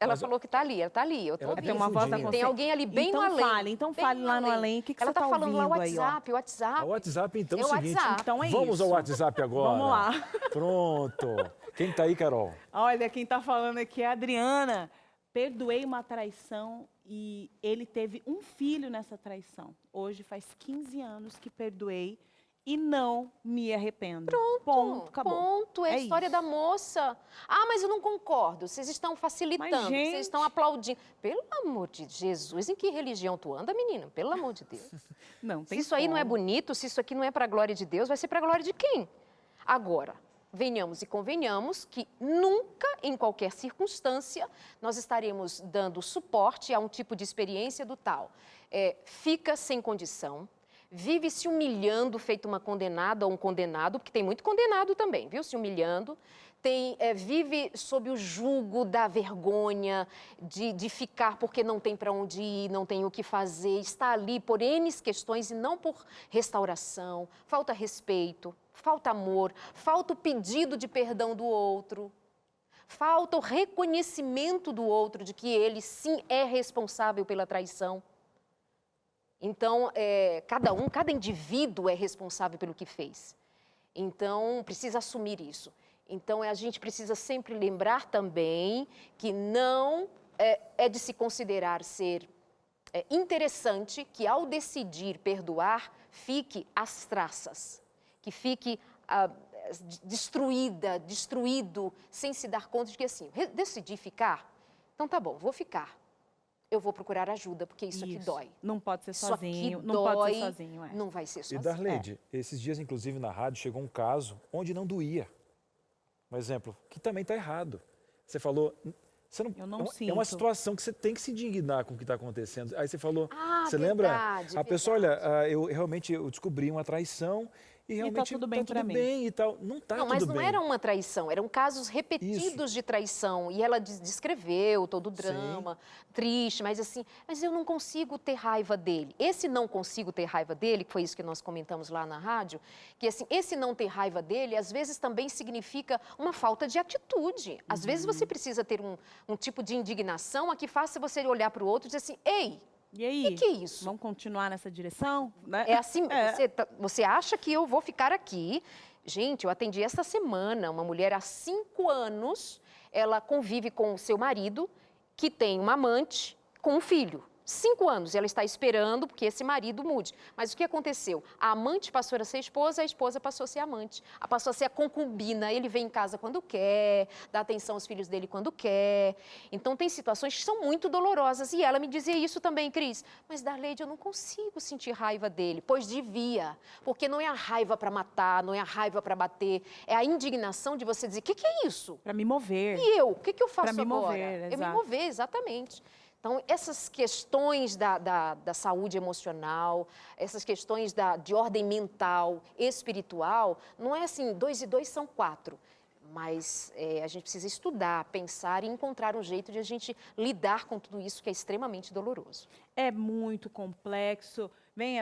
Ela falou que está ali, ela está ali. Eu tô Ela ouvindo. Tem uma voz da Tem alguém ali bem no além. Então fale lá no além. O que ela você está falando ouvindo lá o aí, ó? WhatsApp. O WhatsApp, então, é o É o seguinte. WhatsApp. Então é Vamos isso. ao WhatsApp agora. Vamos lá. Pronto. Quem está aí, Carol? Olha, quem está falando aqui é a Adriana. Perdoei uma traição e ele teve um filho nessa traição. Hoje faz 15 anos que perdoei e não me arrependo. Ponto, acabou. Ponto, é a história isso. da moça. Mas eu não concordo, vocês estão facilitando, Mas, gente... vocês estão aplaudindo. Pelo amor de Jesus, em que religião tu anda, menina? Pelo amor de Deus. Não, Se isso aí não é bonito, se isso aqui não é para a glória de Deus, vai ser para a glória de quem? Agora, venhamos e convenhamos que nunca, em qualquer circunstância, nós estaremos dando suporte a um tipo de experiência do tal. Fica sem condição, vive se humilhando, feito uma condenada ou um condenado, porque tem muito condenado também, viu? Se humilhando. Vive sob o jugo da vergonha, de ficar porque não tem para onde ir, não tem o que fazer, está ali por N questões e não por restauração. Falta respeito, falta amor, falta o pedido de perdão do outro. Falta o reconhecimento do outro de que ele sim é responsável pela traição. Então, cada indivíduo é responsável pelo que fez. Então, precisa assumir isso. Então, a gente precisa sempre lembrar também que não é de se considerar ser interessante que, ao decidir perdoar, fique às traças, que fique destruído, sem se dar conta de que, assim, decidi ficar, então tá bom, vou ficar. Eu vou procurar ajuda, porque isso aqui dói. Não pode ser Isso sozinho, aqui não dói, pode ser sozinho. não vai ser sozinho. E Darleide, esses dias, inclusive, na rádio, chegou um caso onde não doía. Um exemplo, que também está errado. Você falou... Você não, Eu não é uma sinto. situação que você tem que se indignar com o que está acontecendo. Aí você falou, você verdade, lembra? A pessoa, olha, eu realmente descobri uma traição e realmente tudo bem tá pra tudo mim. bem e tal. Não está Não, tudo mas bem. não era uma traição, eram casos repetidos Isso. de traição. E ela descreveu todo o drama, triste, mas assim, mas eu não consigo ter raiva dele. Esse não consigo ter raiva dele, que foi isso que nós comentamos lá na rádio, que assim, esse não ter raiva dele, às vezes também significa uma falta de atitude. Às vezes você precisa ter um tipo de indignação a que faça você olhar para o outro e dizer assim, ei, E aí? o que é isso? Vamos continuar nessa direção? Né? É assim, você acha que eu vou ficar aqui? Gente, eu atendi essa semana uma mulher há 5 anos, ela convive com o seu marido, que tem uma amante, com um filho. 5 anos, ela está esperando que esse marido mude. Mas o que aconteceu? A amante passou a ser a esposa passou a ser amante. Passou a ser a concubina, ele vem em casa quando quer, dá atenção aos filhos dele quando quer. Então, tem situações que são muito dolorosas. E ela me dizia isso também, Cris. Mas, Darleide, eu não consigo sentir raiva dele. Pois devia. Porque não é a raiva para matar, não é a raiva para bater. É a indignação de você dizer, o que é isso? Para me mover. E eu? O que eu faço Pra me agora? mover, Eu me exato. mover, exatamente. Então, essas questões da saúde emocional, essas questões de ordem mental, espiritual, não é assim, 2 e 2 são 4. Mas a gente precisa estudar, pensar e encontrar um jeito de a gente lidar com tudo isso que é extremamente doloroso. É muito complexo.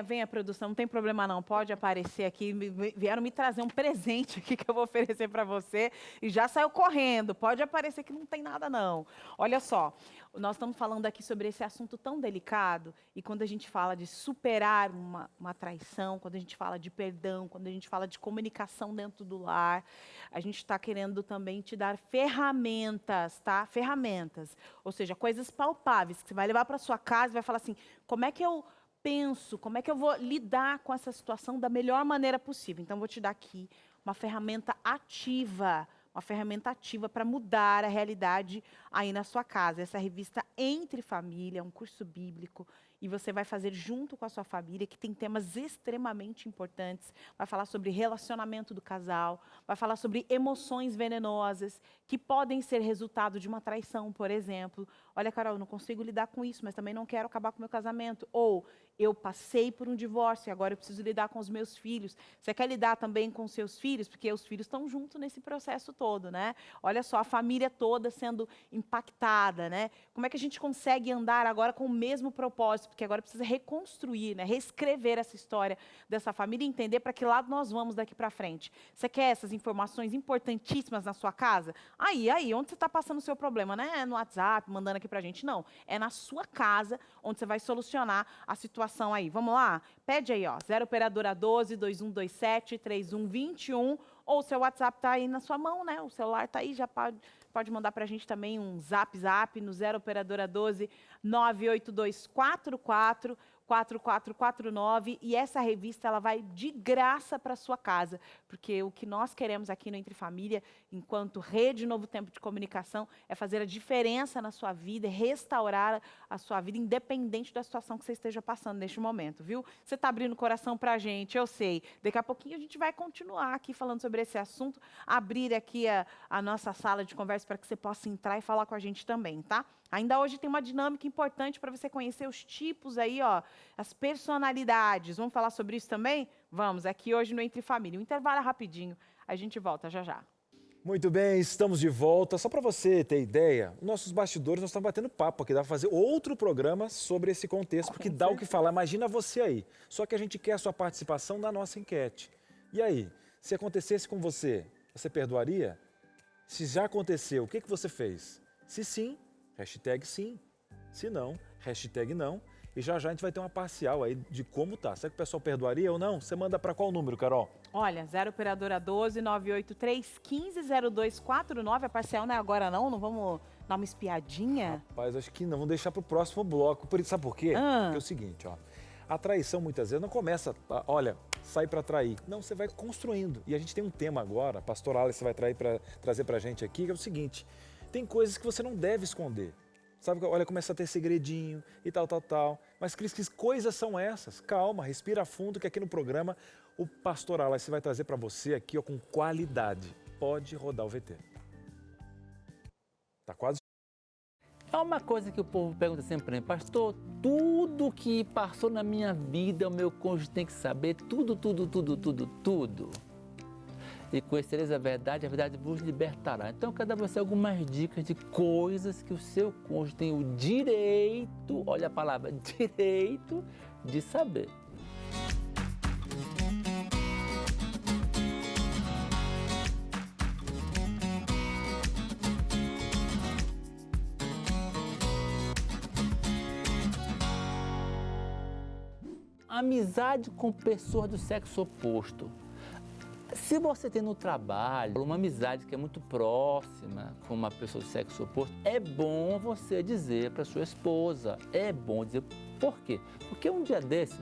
Venha, produção, não tem problema não, pode aparecer aqui. Vieram me trazer um presente aqui que eu vou oferecer para você e já saiu correndo. Pode aparecer que não tem nada não. Olha só, nós estamos falando aqui sobre esse assunto tão delicado e quando a gente fala de superar uma traição, quando a gente fala de perdão, quando a gente fala de comunicação dentro do lar, a gente está querendo também te dar ferramentas, tá? Ferramentas, ou seja, coisas palpáveis que você vai levar para sua casa e vai falar assim, como é que eu penso, como é que eu vou lidar com essa situação da melhor maneira possível. Então, vou te dar aqui uma ferramenta ativa para mudar a realidade aí na sua casa. Essa revista Entre Família, é um curso bíblico, e você vai fazer junto com a sua família, que tem temas extremamente importantes. Vai falar sobre relacionamento do casal, vai falar sobre emoções venenosas, que podem ser resultado de uma traição, por exemplo. Olha, Carol, eu não consigo lidar com isso, mas também não quero acabar com o meu casamento. Ou, eu passei por um divórcio e agora eu preciso lidar com os meus filhos. Você quer lidar também com os seus filhos? Porque os filhos estão juntos nesse processo todo, né? Olha só, a família toda sendo impactada, né? Como é que a gente consegue andar agora com o mesmo propósito? Porque agora precisa reconstruir, né? Reescrever essa história dessa família e entender para que lado nós vamos daqui para frente. Você quer essas informações importantíssimas na sua casa? Aí, onde você está passando o seu problema? Não é no WhatsApp, mandando aqui para a gente, não. É na sua casa, onde você vai solucionar a situação aí. Vamos lá? Pede aí, ó, 0 operadora 12 2127 3121, ou o seu WhatsApp tá aí na sua mão, né? O celular tá aí, já pode mandar pra gente também um zap no 0 operadora 12 98244 4449, e essa revista ela vai de graça para sua casa, porque o que nós queremos aqui no Entre Família, enquanto rede Novo Tempo de Comunicação, é fazer a diferença na sua vida, restaurar a sua vida, independente da situação que você esteja passando neste momento, viu? Você está abrindo o coração para a gente, eu sei. Daqui a pouquinho a gente vai continuar aqui falando sobre esse assunto, abrir aqui a nossa sala de conversa para que você possa entrar e falar com a gente também, tá? Ainda hoje tem uma dinâmica importante para você conhecer os tipos aí, ó, as personalidades. Vamos falar sobre isso também? Vamos, aqui hoje no Entre Família. O intervalo é rapidinho, a gente volta já já. Muito bem, estamos de volta. Só para você ter ideia, nossos bastidores, nós estamos batendo papo aqui. Dá para fazer outro programa sobre esse contexto, porque dá o que falar. Imagina você aí. Só que a gente quer a sua participação na nossa enquete. E aí, se acontecesse com você, você perdoaria? Se já aconteceu, o que você fez? Se sim, hashtag sim. Se não, hashtag não. e já a gente vai ter uma parcial aí de como tá. Será que o pessoal perdoaria ou não? Você manda para qual número, Carol? Olha, 0 operadora 12 983 150249. A parcial não é agora não vamos dar uma espiadinha? Rapaz, acho que não, vamos deixar para o próximo bloco. Sabe por quê? Porque é o seguinte, ó. A traição muitas vezes não começa, olha, sai para trair. Não, você vai construindo. E a gente tem um tema agora, a pastora Alice vai trazer para a gente aqui, que é o seguinte, tem coisas que você não deve esconder. Sabe, olha, começa a ter segredinho e tal. Mas, Cris, que coisas são essas? Calma, respira fundo, que aqui no programa o pastor Alice vai trazer para você aqui, ó, com qualidade. Pode rodar o VT. Tá quase. É uma coisa que o povo pergunta sempre para mim, pastor, tudo que passou na minha vida, o meu cônjuge tem que saber, tudo. E conhecereis a verdade vos libertará. Então, eu quero dar a você algumas dicas de coisas que o seu cônjuge tem o direito, olha a palavra, direito de saber. Amizade com pessoas do sexo oposto. Se você tem no trabalho uma amizade que é muito próxima com uma pessoa do sexo oposto, é bom você dizer para sua esposa. É bom dizer. Por quê? Porque um dia desse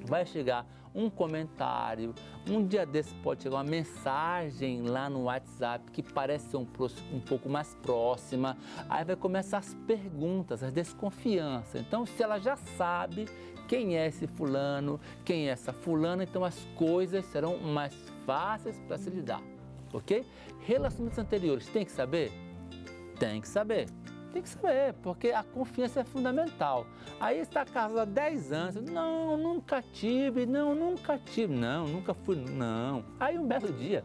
vai chegar um comentário, um dia desse pode chegar uma mensagem lá no WhatsApp que parece ser um pouco mais próxima, aí vai começar as perguntas, as desconfianças. Então, se ela já sabe quem é esse fulano, quem é essa fulana, então as coisas serão mais fáceis para se lidar, ok? Relacionamentos anteriores, tem que saber? Tem que saber. Tem que saber, porque a confiança é fundamental. Aí está casado há 10 anos, não, nunca tive, nunca fui, não. Aí um belo dia,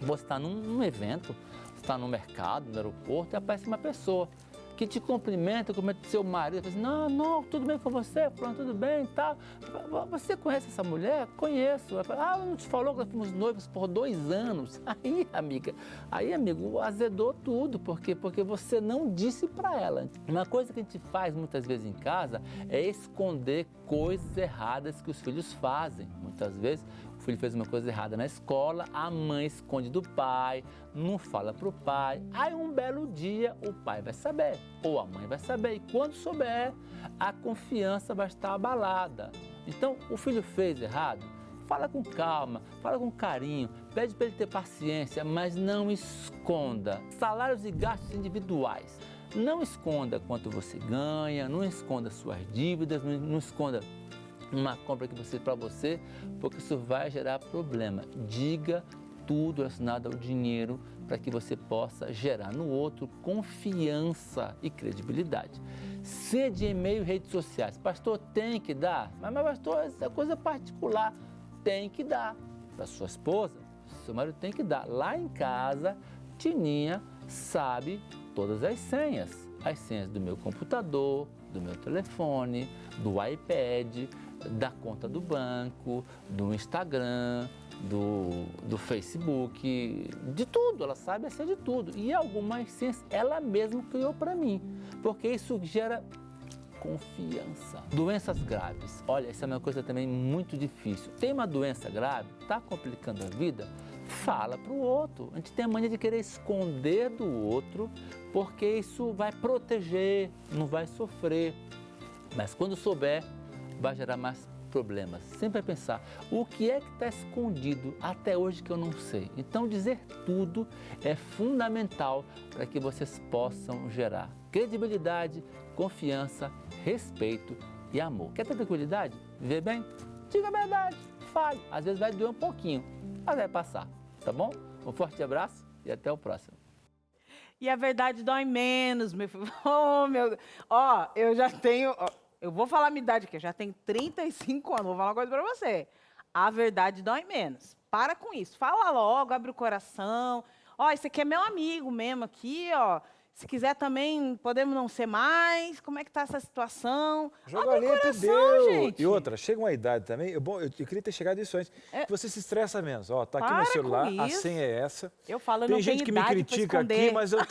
você está num evento, você está no mercado, no aeroporto, e aparece uma pessoa que te cumprimenta seu marido, fala assim, não, tudo bem com você? Falando, tudo bem e tal. Você conhece essa mulher? Conheço. Ela não te falou que nós fomos noivos por 2 anos? Aí, amigo, azedou tudo, porque você não disse para ela. Uma coisa que a gente faz muitas vezes em casa é esconder coisas erradas que os filhos fazem. Muitas vezes o filho fez uma coisa errada na escola, a mãe esconde do pai, não fala para o pai. Aí um belo dia o pai vai saber, ou a mãe vai saber. E quando souber, a confiança vai estar abalada. Então, o filho fez errado? Fala com calma, fala com carinho, pede para ele ter paciência, mas não esconda. Salários e gastos individuais. Não esconda quanto você ganha, não esconda suas dívidas, não esconda uma compra que você para você, porque isso vai gerar problema. Diga tudo relacionado ao dinheiro para que você possa gerar no outro confiança e credibilidade. Seja de e-mail e redes sociais. Pastor, tem que dar? Mas pastor, essa é coisa particular. Tem que dar. Para sua esposa, seu marido tem que dar. Lá em casa, Tininha sabe todas as senhas. As senhas do meu computador, do meu telefone, do iPad, da conta do banco, do Instagram, do Facebook, de tudo, ela sabe a senha de tudo. E algumas senhas ela mesma criou para mim, porque isso gera confiança. Doenças graves. Olha, essa é uma coisa também muito difícil. Tem uma doença grave, está complicando a vida? Fala para o outro. A gente tem a mania de querer esconder do outro, porque isso vai proteger, não vai sofrer. Mas quando souber, vai gerar mais problemas. Sempre vai pensar, o que é que está escondido até hoje que eu não sei? Então, dizer tudo é fundamental para que vocês possam gerar credibilidade, confiança, respeito e amor. Quer ter tranquilidade? Viver bem? Diga a verdade, fale. Às vezes vai doer um pouquinho, mas vai passar, tá bom? Um forte abraço e até o próximo. E a verdade dói menos, meu filho. Oh, meu... eu já tenho... Eu vou falar a minha idade aqui, eu já tenho 35 anos, vou falar uma coisa pra você. A verdade dói menos. Para com isso. Fala logo, abre o coração. Esse aqui é meu amigo mesmo aqui, Se quiser também, podemos não ser mais. Como é que tá essa situação? Joga limpo, deu. Gente. E outra, chega uma idade também, eu queria ter chegado isso antes, que você se estressa menos. Tá aqui no celular, a senha é essa. Eu falo, tem gente que me critica aqui, mas eu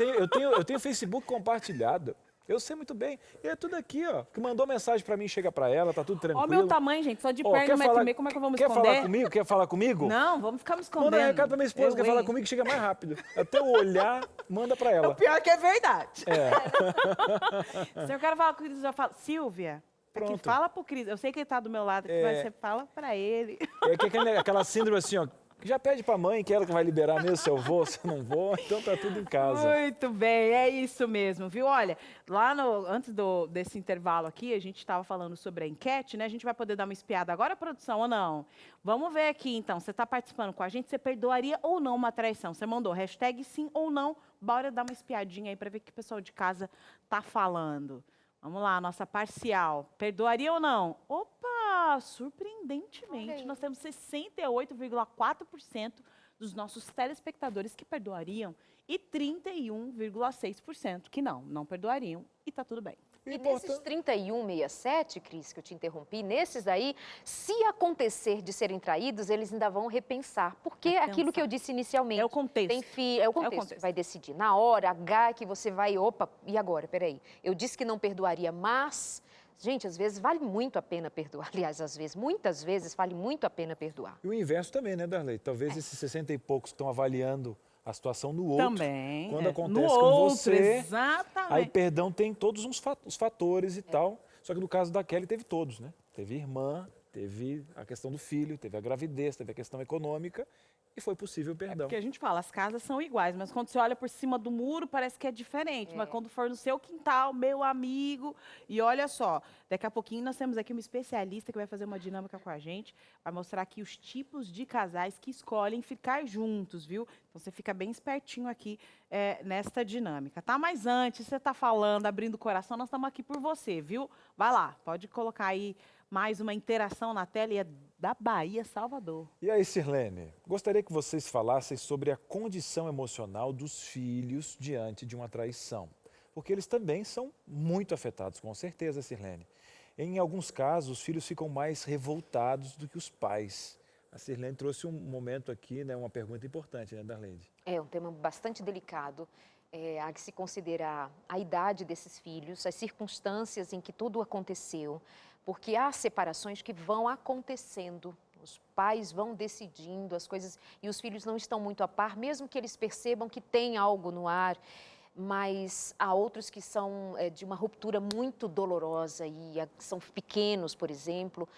tenho Facebook compartilhado. Eu sei muito bem. E é tudo aqui, ó. Que mandou mensagem pra mim, chega pra ela, tá tudo tranquilo. Ó o meu tamanho, gente, só de Ó, perna, quer 1,5 falar- m, como é que eu vou me Quer esconder? falar comigo? Quer falar comigo? Não, vamos ficar me escondendo. Manda recado pra minha esposa, quer falar hein? comigo, chega mais rápido. Até eu olhar, manda pra O ela. pior é que é verdade. É. Se eu quero falar com o Cris, eu já falo, Silvia, aqui, Pronto. fala pro Cris. Eu sei que ele tá do meu lado aqui, mas você fala pra ele. É que aquela síndrome assim, ó. Já pede pra mãe que ela que vai liberar mesmo se eu vou, se eu não vou, então tá tudo em casa. Muito bem, é isso mesmo, viu? Olha, lá antes desse intervalo aqui, a gente estava falando sobre a enquete, né? A gente vai poder dar uma espiada agora, produção, ou não? Vamos ver aqui, então. Você está participando com a gente, você perdoaria ou não uma traição? Você mandou hashtag sim ou não. Bora dar uma espiadinha aí para ver o que o pessoal de casa tá falando. Vamos lá, nossa parcial. Perdoaria ou não? Opa, surpreendentemente, nós temos 68,4% dos nossos telespectadores que perdoariam e 31,6% que não perdoariam. E tá tudo bem. E nesses 31,67, Cris, que eu te interrompi, nesses aí, se acontecer de serem traídos, eles ainda vão repensar. Porque é aquilo que eu disse inicialmente. É o contexto. É o contexto. Vai decidir na hora H que você vai, opa, e agora? Peraí. Eu disse que não perdoaria, mas... Gente, às vezes vale muito a pena perdoar. Aliás, às vezes, muitas vezes, vale muito a pena perdoar. E o inverso também, né, Darley? Talvez esses 60 e poucos que estão avaliando a situação no outro. Também. Quando acontece no com outro, você, exatamente. aí perdão tem todos os fatores e tal. Só que no caso da Kelly teve todos, né? Teve irmã, teve a questão do filho, teve a gravidez, teve a questão econômica e foi possível o perdão. Porque a gente fala, as casas são iguais, mas quando você olha por cima do muro, parece que é diferente. Mas quando for no seu quintal, meu amigo... E olha só, daqui a pouquinho nós temos aqui uma especialista que vai fazer uma dinâmica com a gente, vai mostrar aqui os tipos de casais que escolhem ficar juntos, viu? Então você fica bem espertinho aqui nesta dinâmica, tá? Mas antes, você tá falando, abrindo o coração, nós estamos aqui por você, viu? Vai lá, pode colocar aí mais uma interação na tela e é da Bahia, Salvador. E aí, Sirlene, gostaria que vocês falassem sobre a condição emocional dos filhos diante de uma traição. Porque eles também são muito afetados, com certeza, Sirlene. Em alguns casos, os filhos ficam mais revoltados do que os pais. A Sirlene trouxe um momento aqui, né, uma pergunta importante, né, Darlene? É um tema bastante delicado. Há que se considerar a idade desses filhos, as circunstâncias em que tudo aconteceu, porque há separações que vão acontecendo, os pais vão decidindo as coisas e os filhos não estão muito a par, mesmo que eles percebam que tem algo no ar, mas há outros que são de uma ruptura muito dolorosa e são pequenos, por exemplo,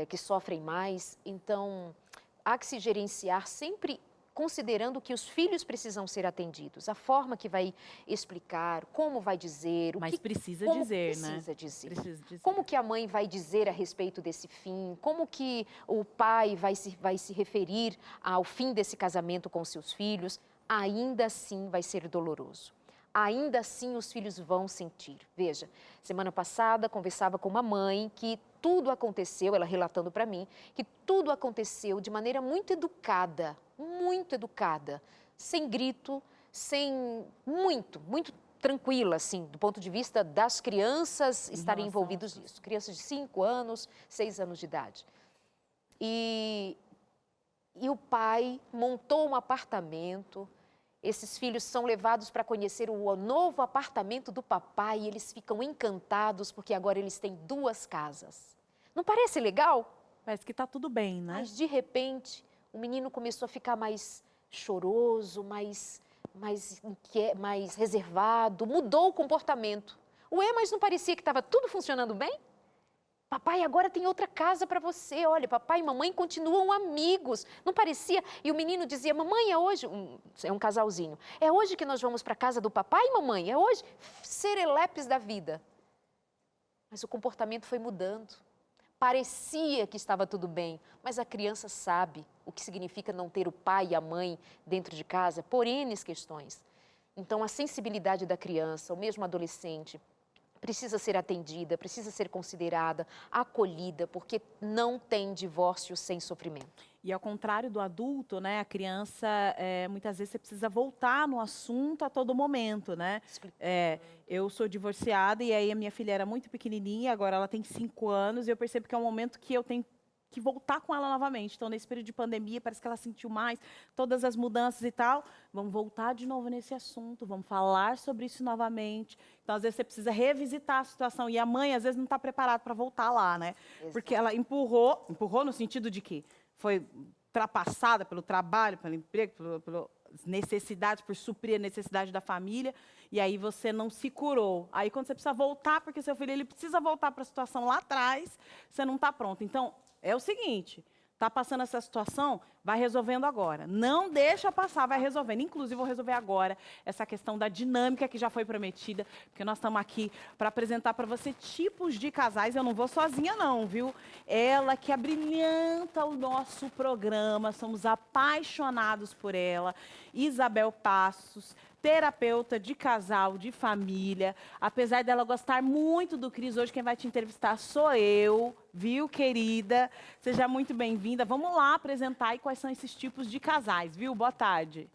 que sofrem mais. Então, há que se gerenciar sempre considerando que os filhos precisam ser atendidos, a forma que vai explicar, como vai dizer, Mas precisa como dizer, né? precisa dizer. Precisa dizer. Como que a mãe vai dizer a respeito desse fim? Como que o pai vai se referir ao fim desse casamento com seus filhos? Ainda assim vai ser doloroso. Ainda assim os filhos vão sentir. Veja, semana passada conversava com uma mãe que tudo aconteceu, ela relatando para mim, que tudo aconteceu de maneira muito educada, sem grito, muito tranquila, assim, do ponto de vista das crianças estarem envolvidas nisso. Crianças de 5 anos, 6 anos de idade. E o pai montou um apartamento. Esses filhos são levados para conhecer o novo apartamento do papai e eles ficam encantados porque agora eles têm 2 casas. Não parece legal? Parece que tá tudo bem, né? Mas, de repente, o menino começou a ficar mais choroso, mais reservado, mudou o comportamento. Ué, mas não parecia que estava tudo funcionando bem? Papai agora tem outra casa para você. Olha, papai e mamãe continuam amigos. Não parecia? E o menino dizia, mamãe, é hoje... É um casalzinho. É hoje que nós vamos para a casa do papai e mamãe? É hoje? Serelepes da vida. Mas o comportamento foi mudando. Parecia que estava tudo bem, mas a criança sabe o que significa não ter o pai e a mãe dentro de casa, por N questões. Então, a sensibilidade da criança, ou mesmo adolescente, precisa ser atendida, precisa ser considerada, acolhida, porque não tem divórcio sem sofrimento. E ao contrário do adulto, né, a criança, muitas vezes você precisa voltar no assunto a todo momento, né? Eu sou divorciada e aí a minha filha era muito pequenininha, agora ela tem 5 anos e eu percebo que é um momento que eu tenho que voltar com ela novamente. Então, nesse período de pandemia, parece que ela sentiu mais todas as mudanças e tal. Vamos voltar de novo nesse assunto, vamos falar sobre isso novamente. Então, às vezes, você precisa revisitar a situação. E a mãe, às vezes, não está preparada para voltar lá, né? Exato. Porque ela empurrou no sentido de que foi ultrapassada pelo trabalho, pelo emprego, pelas necessidades, por suprir a necessidade da família, e aí você não se curou. Aí, quando você precisa voltar, porque seu filho ele precisa voltar para a situação lá atrás, você não está pronto. Então, é o seguinte, está passando essa situação, vai resolvendo agora. Não deixa passar, vai resolvendo. Inclusive, vou resolver agora essa questão da dinâmica que já foi prometida, porque nós estamos aqui para apresentar para você tipos de casais. Eu não vou sozinha não, viu? Ela que abrilhanta o nosso programa, somos apaixonados por ela. Isabel Passos, terapeuta de casal, de família. Apesar dela gostar muito do Cris, hoje quem vai te entrevistar sou eu, viu, querida? Seja muito bem-vinda. Vamos lá apresentar aí quais são esses tipos de casais, viu? Boa tarde.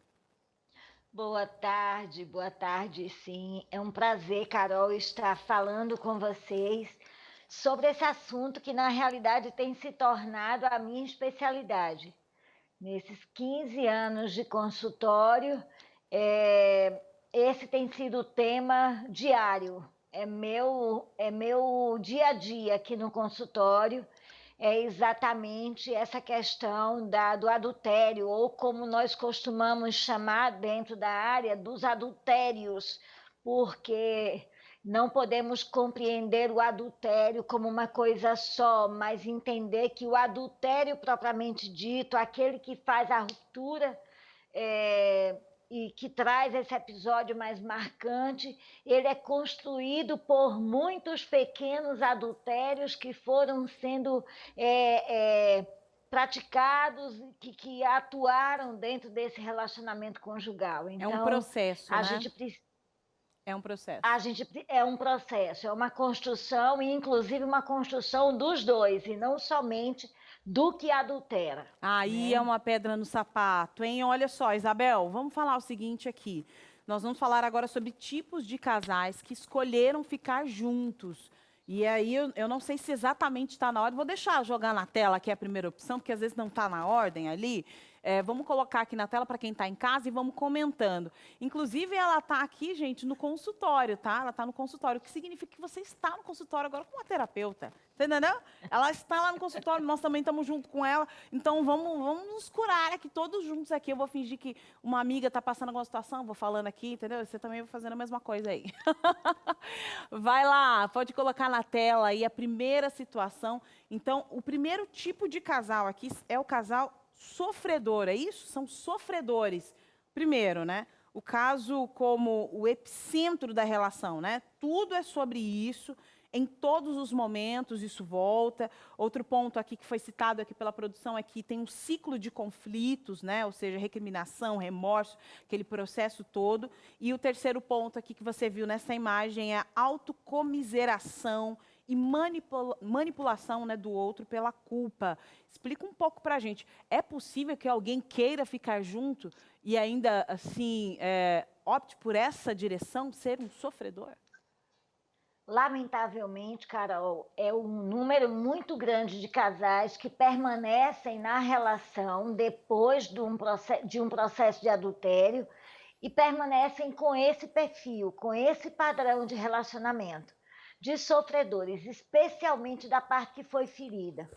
Boa tarde, sim. É um prazer, Carol, estar falando com vocês sobre esse assunto que, na realidade, tem se tornado a minha especialidade. Nesses 15 anos de consultório, esse tem sido o tema diário. É meu dia a dia aqui no consultório, é exatamente essa questão do adultério, ou como nós costumamos chamar dentro da área, dos adultérios, porque não podemos compreender o adultério como uma coisa só, mas entender que o adultério propriamente dito, aquele que faz a ruptura, e que traz esse episódio mais marcante, ele é construído por muitos pequenos adultérios que foram sendo praticados, que atuaram dentro desse relacionamento conjugal. Então, É um processo, né? É um processo, é uma construção, e inclusive uma construção dos dois, e não somente do que adultera. Aí né? é uma pedra no sapato, hein? Olha só, Isabel, vamos falar o seguinte aqui. Nós vamos falar agora sobre tipos de casais que escolheram ficar juntos. E aí eu não sei se exatamente está na ordem. Vou deixar jogar na tela aqui a primeira opção, porque às vezes não está na ordem ali. Vamos colocar aqui na tela para quem está em casa e vamos comentando. Inclusive, ela está aqui, gente, no consultório, tá? Ela está no consultório, o que significa que você está no consultório agora com uma terapeuta. Você entendeu? Ela está lá no consultório, nós também estamos junto com ela. Então, vamos nos curar aqui, todos juntos aqui. Eu vou fingir que uma amiga está passando alguma situação, vou falando aqui, entendeu? Você também vai fazendo a mesma coisa aí. Vai lá, pode colocar na tela aí a primeira situação. Então, o primeiro tipo de casal aqui é o casal sofredor, é isso? São sofredores. Primeiro, né? O caso como o epicentro da relação, né? Tudo é sobre isso, em todos os momentos isso volta. Outro ponto aqui que foi citado aqui pela produção é que tem um ciclo de conflitos, né? Ou seja, recriminação, remorso, aquele processo todo. E o terceiro ponto aqui que você viu nessa imagem é a autocomiseração e manipulação, né, do outro pela culpa. Explica um pouco para a gente. É possível que alguém queira ficar junto e ainda assim opte por essa direção, ser um sofredor? Lamentavelmente, Carol, é um número muito grande de casais que permanecem na relação depois de um processo de adultério e permanecem com esse perfil, com esse padrão de relacionamento, de sofredores, especialmente da parte que foi ferida.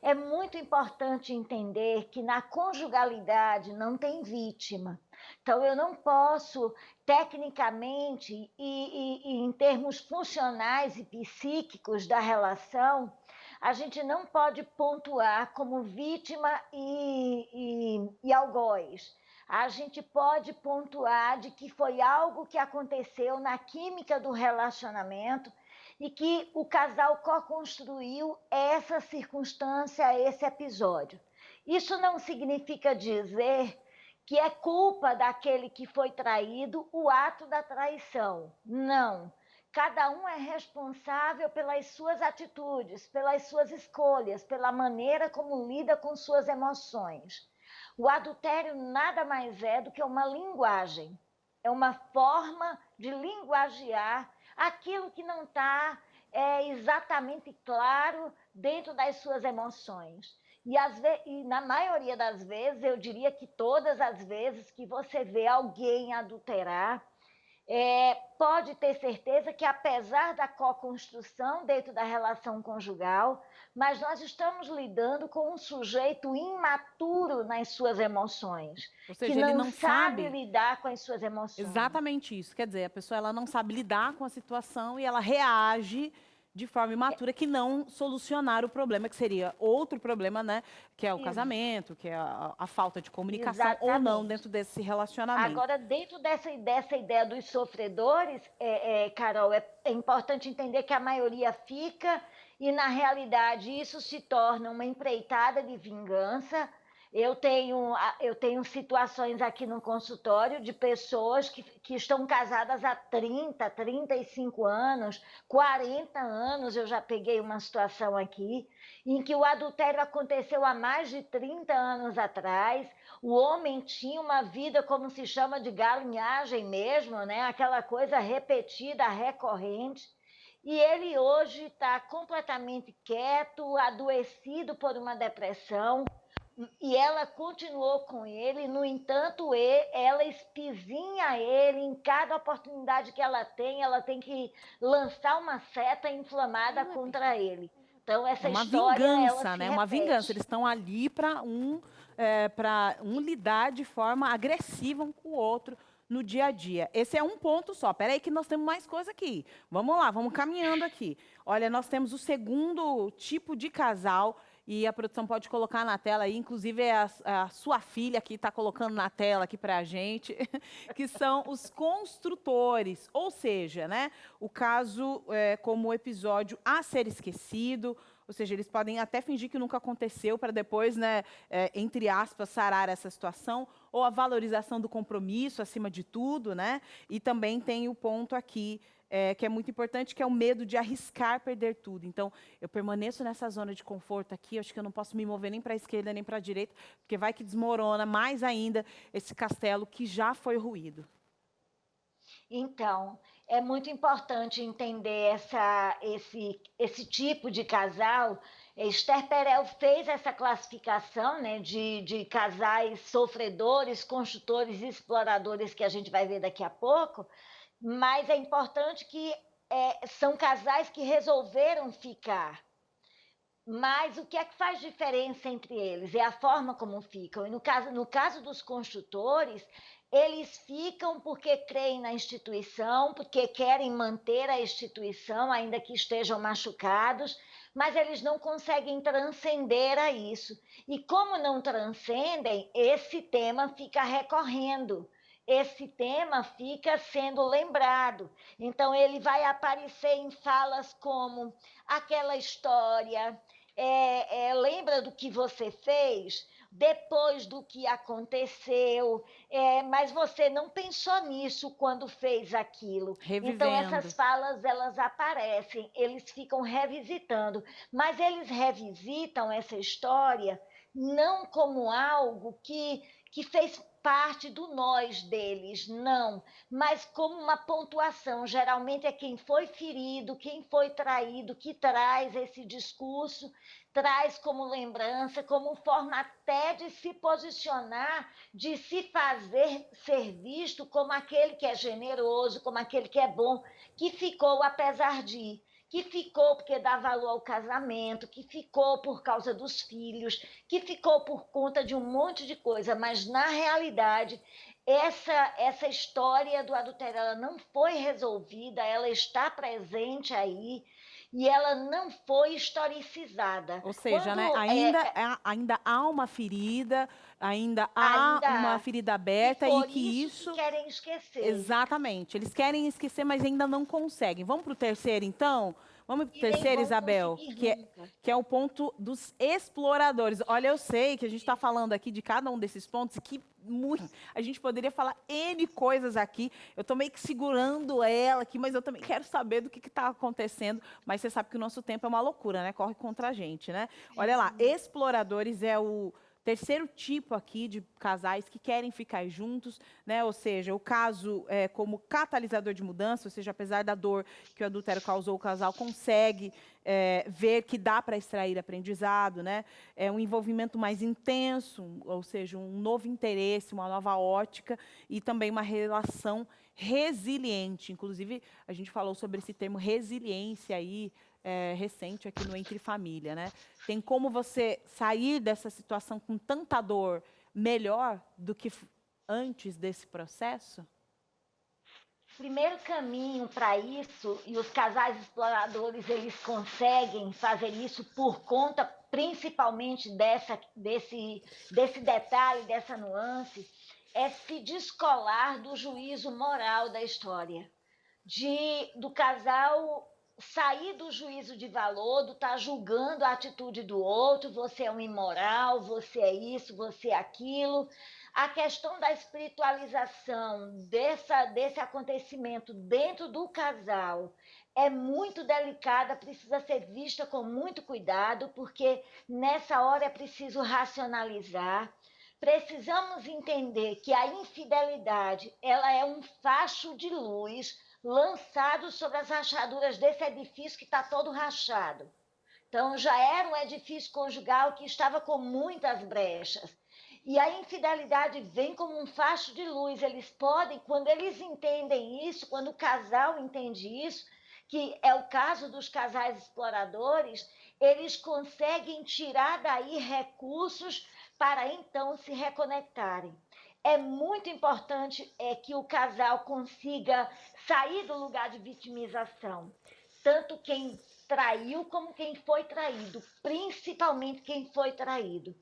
É muito importante entender que na conjugalidade não tem vítima. Então, eu não posso, tecnicamente e em termos funcionais e psíquicos da relação, a gente não pode pontuar como vítima e algoz. A gente pode pontuar de que foi algo que aconteceu na química do relacionamento e que o casal co-construiu essa circunstância, esse episódio. Isso não significa dizer que é culpa daquele que foi traído o ato da traição. Não. Cada um é responsável pelas suas atitudes, pelas suas escolhas, pela maneira como lida com suas emoções. O adultério nada mais é do que uma linguagem. É uma forma de linguagear aquilo que não está é exatamente claro dentro das suas emoções. E na maioria das vezes, eu diria que todas as vezes que você vê alguém adulterar, pode ter certeza que, apesar da co-construção dentro da relação conjugal, mas nós estamos lidando com um sujeito imaturo nas suas emoções, Ou seja, que ele não não sabe sabe lidar com as suas emoções. exatamente isso. Quer dizer, a pessoa ela não sabe lidar com a situação e ela reage de forma imatura que não solucionar o problema, que seria outro problema, né? Que é o Ex- casamento, que é a falta de comunicação ou não Exatamente. dentro desse relacionamento. Agora, dentro dessa ideia dos sofredores, Carol, é importante entender que a maioria fica e, na realidade, isso se torna uma empreitada de vingança. Eu tenho situações aqui no consultório de pessoas que estão casadas há 30, 35 anos, 40 anos. Eu já peguei uma situação aqui em que o adultério aconteceu há mais de 30 anos atrás. O homem tinha uma vida, como se chama, de galinhagem mesmo, né? Aquela coisa repetida, recorrente. E ele hoje está completamente quieto, adoecido por uma depressão. E ela continuou com ele, no entanto, ela espizinha ele em cada oportunidade que ela tem que lançar uma seta inflamada contra ele. Então, essa É uma história, ela vingança, se né? Uma repete. vingança. Eles estão ali para um lidar de forma agressiva um com o outro no dia a dia. Esse é um ponto só. Espera aí que nós temos mais coisa aqui. Vamos lá, vamos caminhando aqui. Olha, nós temos o segundo tipo de casal e a produção pode colocar na tela aí, inclusive é a sua filha que está colocando na tela aqui para a gente, que são os construtores, ou seja, né, o caso como o episódio a ser esquecido, ou seja, eles podem até fingir que nunca aconteceu para depois, né, entre aspas, sarar essa situação, ou a valorização do compromisso acima de tudo, né? E também tem o ponto aqui que é muito importante, que é o medo de arriscar perder tudo. Então, eu permaneço nessa zona de conforto aqui, acho que eu não posso me mover nem para a esquerda nem para a direita, porque vai que desmorona mais ainda esse castelo que já foi ruído. Então, é muito importante entender esse tipo de casal. Esther Perel fez essa classificação, né, de casais sofredores, construtores e exploradores, que a gente vai ver daqui a pouco, mas é importante que são casais que resolveram ficar. Mas o que é que faz diferença entre eles? É a forma como ficam. E no caso dos construtores, eles ficam porque creem na instituição, porque querem manter a instituição, ainda que estejam machucados, mas eles não conseguem transcender a isso. E como não transcendem, esse tema fica recorrendo. Esse tema fica sendo lembrado. Então, ele vai aparecer em falas como aquela história, lembra do que você fez depois do que aconteceu, mas você não pensou nisso quando fez aquilo. Revivendo. Então, essas falas, elas aparecem, eles ficam revisitando, mas eles revisitam essa história não como algo que fez parte do nós deles, não, mas como uma pontuação. Geralmente é quem foi ferido, quem foi traído, que traz esse discurso, traz como lembrança, como forma até de se posicionar, de se fazer ser visto como aquele que é generoso, como aquele que é bom, que ficou apesar de... que ficou porque dá valor ao casamento, que ficou por causa dos filhos, que ficou por conta de um monte de coisa, mas na realidade essa história do adultério ela não foi resolvida, ela está presente aí e ela não foi historicizada. Ou seja, né, ainda há uma ferida, ainda há uma ferida aberta e que isso... que querem esquecer. Exatamente. Eles querem esquecer, mas ainda não conseguem. Vamos para o terceiro, então? Vamos para o terceiro, Isabel, que é o ponto dos exploradores. Olha, eu sei que a gente está falando aqui de cada um desses pontos e que a gente poderia falar N coisas aqui. Eu estou meio que segurando ela aqui, mas eu também quero saber do que está acontecendo. Mas você sabe que o nosso tempo é uma loucura, né? Corre contra a gente, né? Olha lá, exploradores é o terceiro tipo aqui de casais que querem ficar juntos, né? Ou seja, o caso como catalisador de mudança, ou seja, apesar da dor que o adultério causou, o casal consegue ver que dá para extrair aprendizado, né? É um envolvimento mais intenso, ou seja, um novo interesse, uma nova ótica e também uma relação resiliente. Inclusive, a gente falou sobre esse termo resiliência aí, recente aqui no Entre Família, né? Tem como você sair dessa situação com tanta dor melhor do que antes desse processo? Primeiro caminho para isso, e os casais exploradores, eles conseguem fazer isso por conta, principalmente desse detalhe, dessa nuance, é se descolar do juízo moral da história. Do casal sair do juízo de valor, do estar julgando a atitude do outro, você é um imoral, você é isso, você é aquilo. A questão da espiritualização desse acontecimento dentro do casal é muito delicada, precisa ser vista com muito cuidado, porque nessa hora é preciso racionalizar. Precisamos entender que a infidelidade, ela é um facho de luz lançado sobre as rachaduras desse edifício que está todo rachado. Então, já era um edifício conjugal que estava com muitas brechas. E a infidelidade vem como um facho de luz. Eles podem, quando eles entendem isso, quando o casal entende isso, que é o caso dos casais exploradores, eles conseguem tirar daí recursos para então se reconectarem. É muito importante que o casal consiga sair do lugar de vitimização. Tanto quem traiu como quem foi traído, principalmente quem foi traído.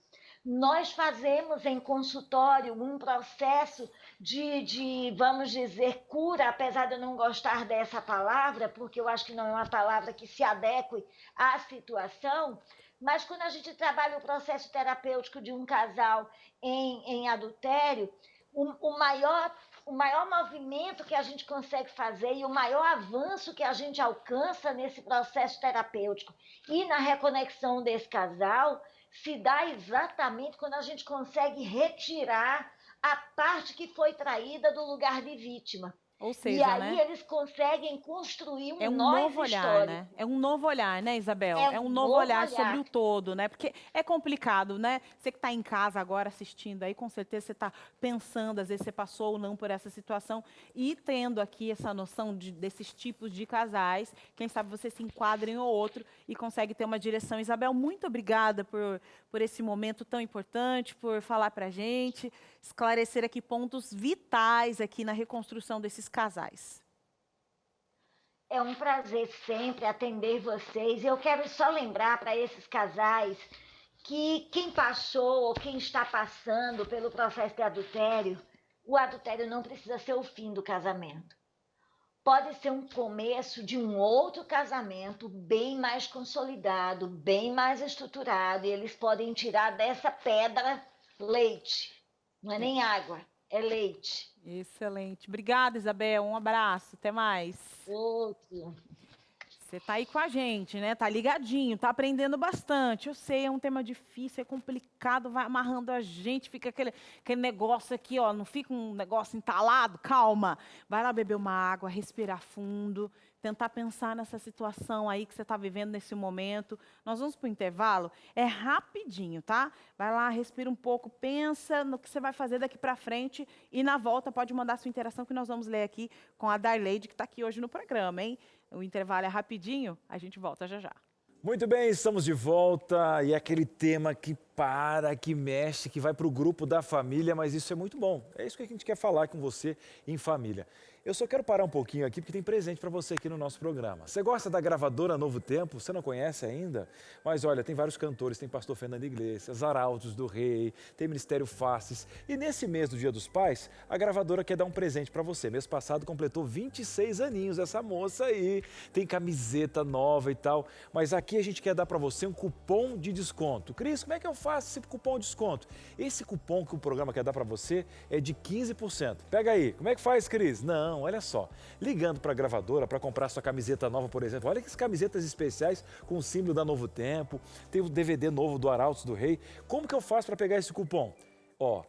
Nós fazemos em consultório um processo de, vamos dizer, cura, apesar de eu não gostar dessa palavra, porque eu acho que não é uma palavra que se adeque à situação, mas quando a gente trabalha o processo terapêutico de um casal em adultério, o maior movimento que a gente consegue fazer e o maior avanço que a gente alcança nesse processo terapêutico e na reconexão desse casal se dá exatamente quando a gente consegue retirar a parte que foi traída do lugar de vítima. Ou seja, e aí eles conseguem construir um novo olhar, né? É um novo olhar, né, Isabel? É um novo olhar sobre o todo, né? Porque é complicado, né? Você que está em casa agora assistindo aí, com certeza você está pensando, às vezes você passou ou não por essa situação e tendo aqui essa noção desses tipos de casais, quem sabe você se enquadra em um ou outro e consegue ter uma direção. Isabel, muito obrigada por esse momento tão importante, por falar para a gente, esclarecer aqui pontos vitais aqui na reconstrução desses casais. É um prazer sempre atender vocês. Eu quero só lembrar para esses casais que quem passou ou quem está passando pelo processo de adultério, o adultério não precisa ser o fim do casamento. Pode ser um começo de um outro casamento bem mais consolidado, bem mais estruturado, e eles podem tirar dessa pedra leite. Não é nem água, é leite. Excelente. Obrigada, Isabel. Um abraço. Até mais. Outro. Você está aí com a gente, né? Tá ligadinho, tá aprendendo bastante. Eu sei, é um tema difícil, é complicado, vai amarrando a gente, fica aquele negócio aqui, ó, não fica um negócio entalado, calma. Vai lá beber uma água, respirar fundo, tentar pensar nessa situação aí que você está vivendo nesse momento. Nós vamos para o intervalo, é rapidinho, tá? Vai lá, respira um pouco, pensa no que você vai fazer daqui para frente e na volta pode mandar sua interação que nós vamos ler aqui com a Darleide, que está aqui hoje no programa, hein? O intervalo é rapidinho, a gente volta já já. Muito bem, estamos de volta e é aquele tema que que mexe, que vai para o grupo da família, mas isso é muito bom. É isso que a gente quer falar com você em família. Eu só quero parar um pouquinho aqui porque tem presente para você aqui no nosso programa. Você gosta da gravadora Novo Tempo? Você não conhece ainda? Mas olha, tem vários cantores, tem Pastor Fernando Iglesias, Arautos do Rei, tem Ministério Faces. E nesse mês do Dia dos Pais, a gravadora quer dar um presente para você. Mês passado completou 26 aninhos essa moça aí. Tem camiseta nova e tal. Mas aqui a gente quer dar para você um cupom de desconto. Cris, como é que eu faço faço esse cupom de desconto? Esse cupom que o programa quer dar para você é de 15%. Pega aí, como é que faz, Cris? Não, olha só, ligando para a gravadora para comprar sua camiseta nova, por exemplo, olha que camisetas especiais com o símbolo da Novo Tempo, tem o DVD novo do Arautos do Rei. Como que eu faço para pegar esse cupom? Ó,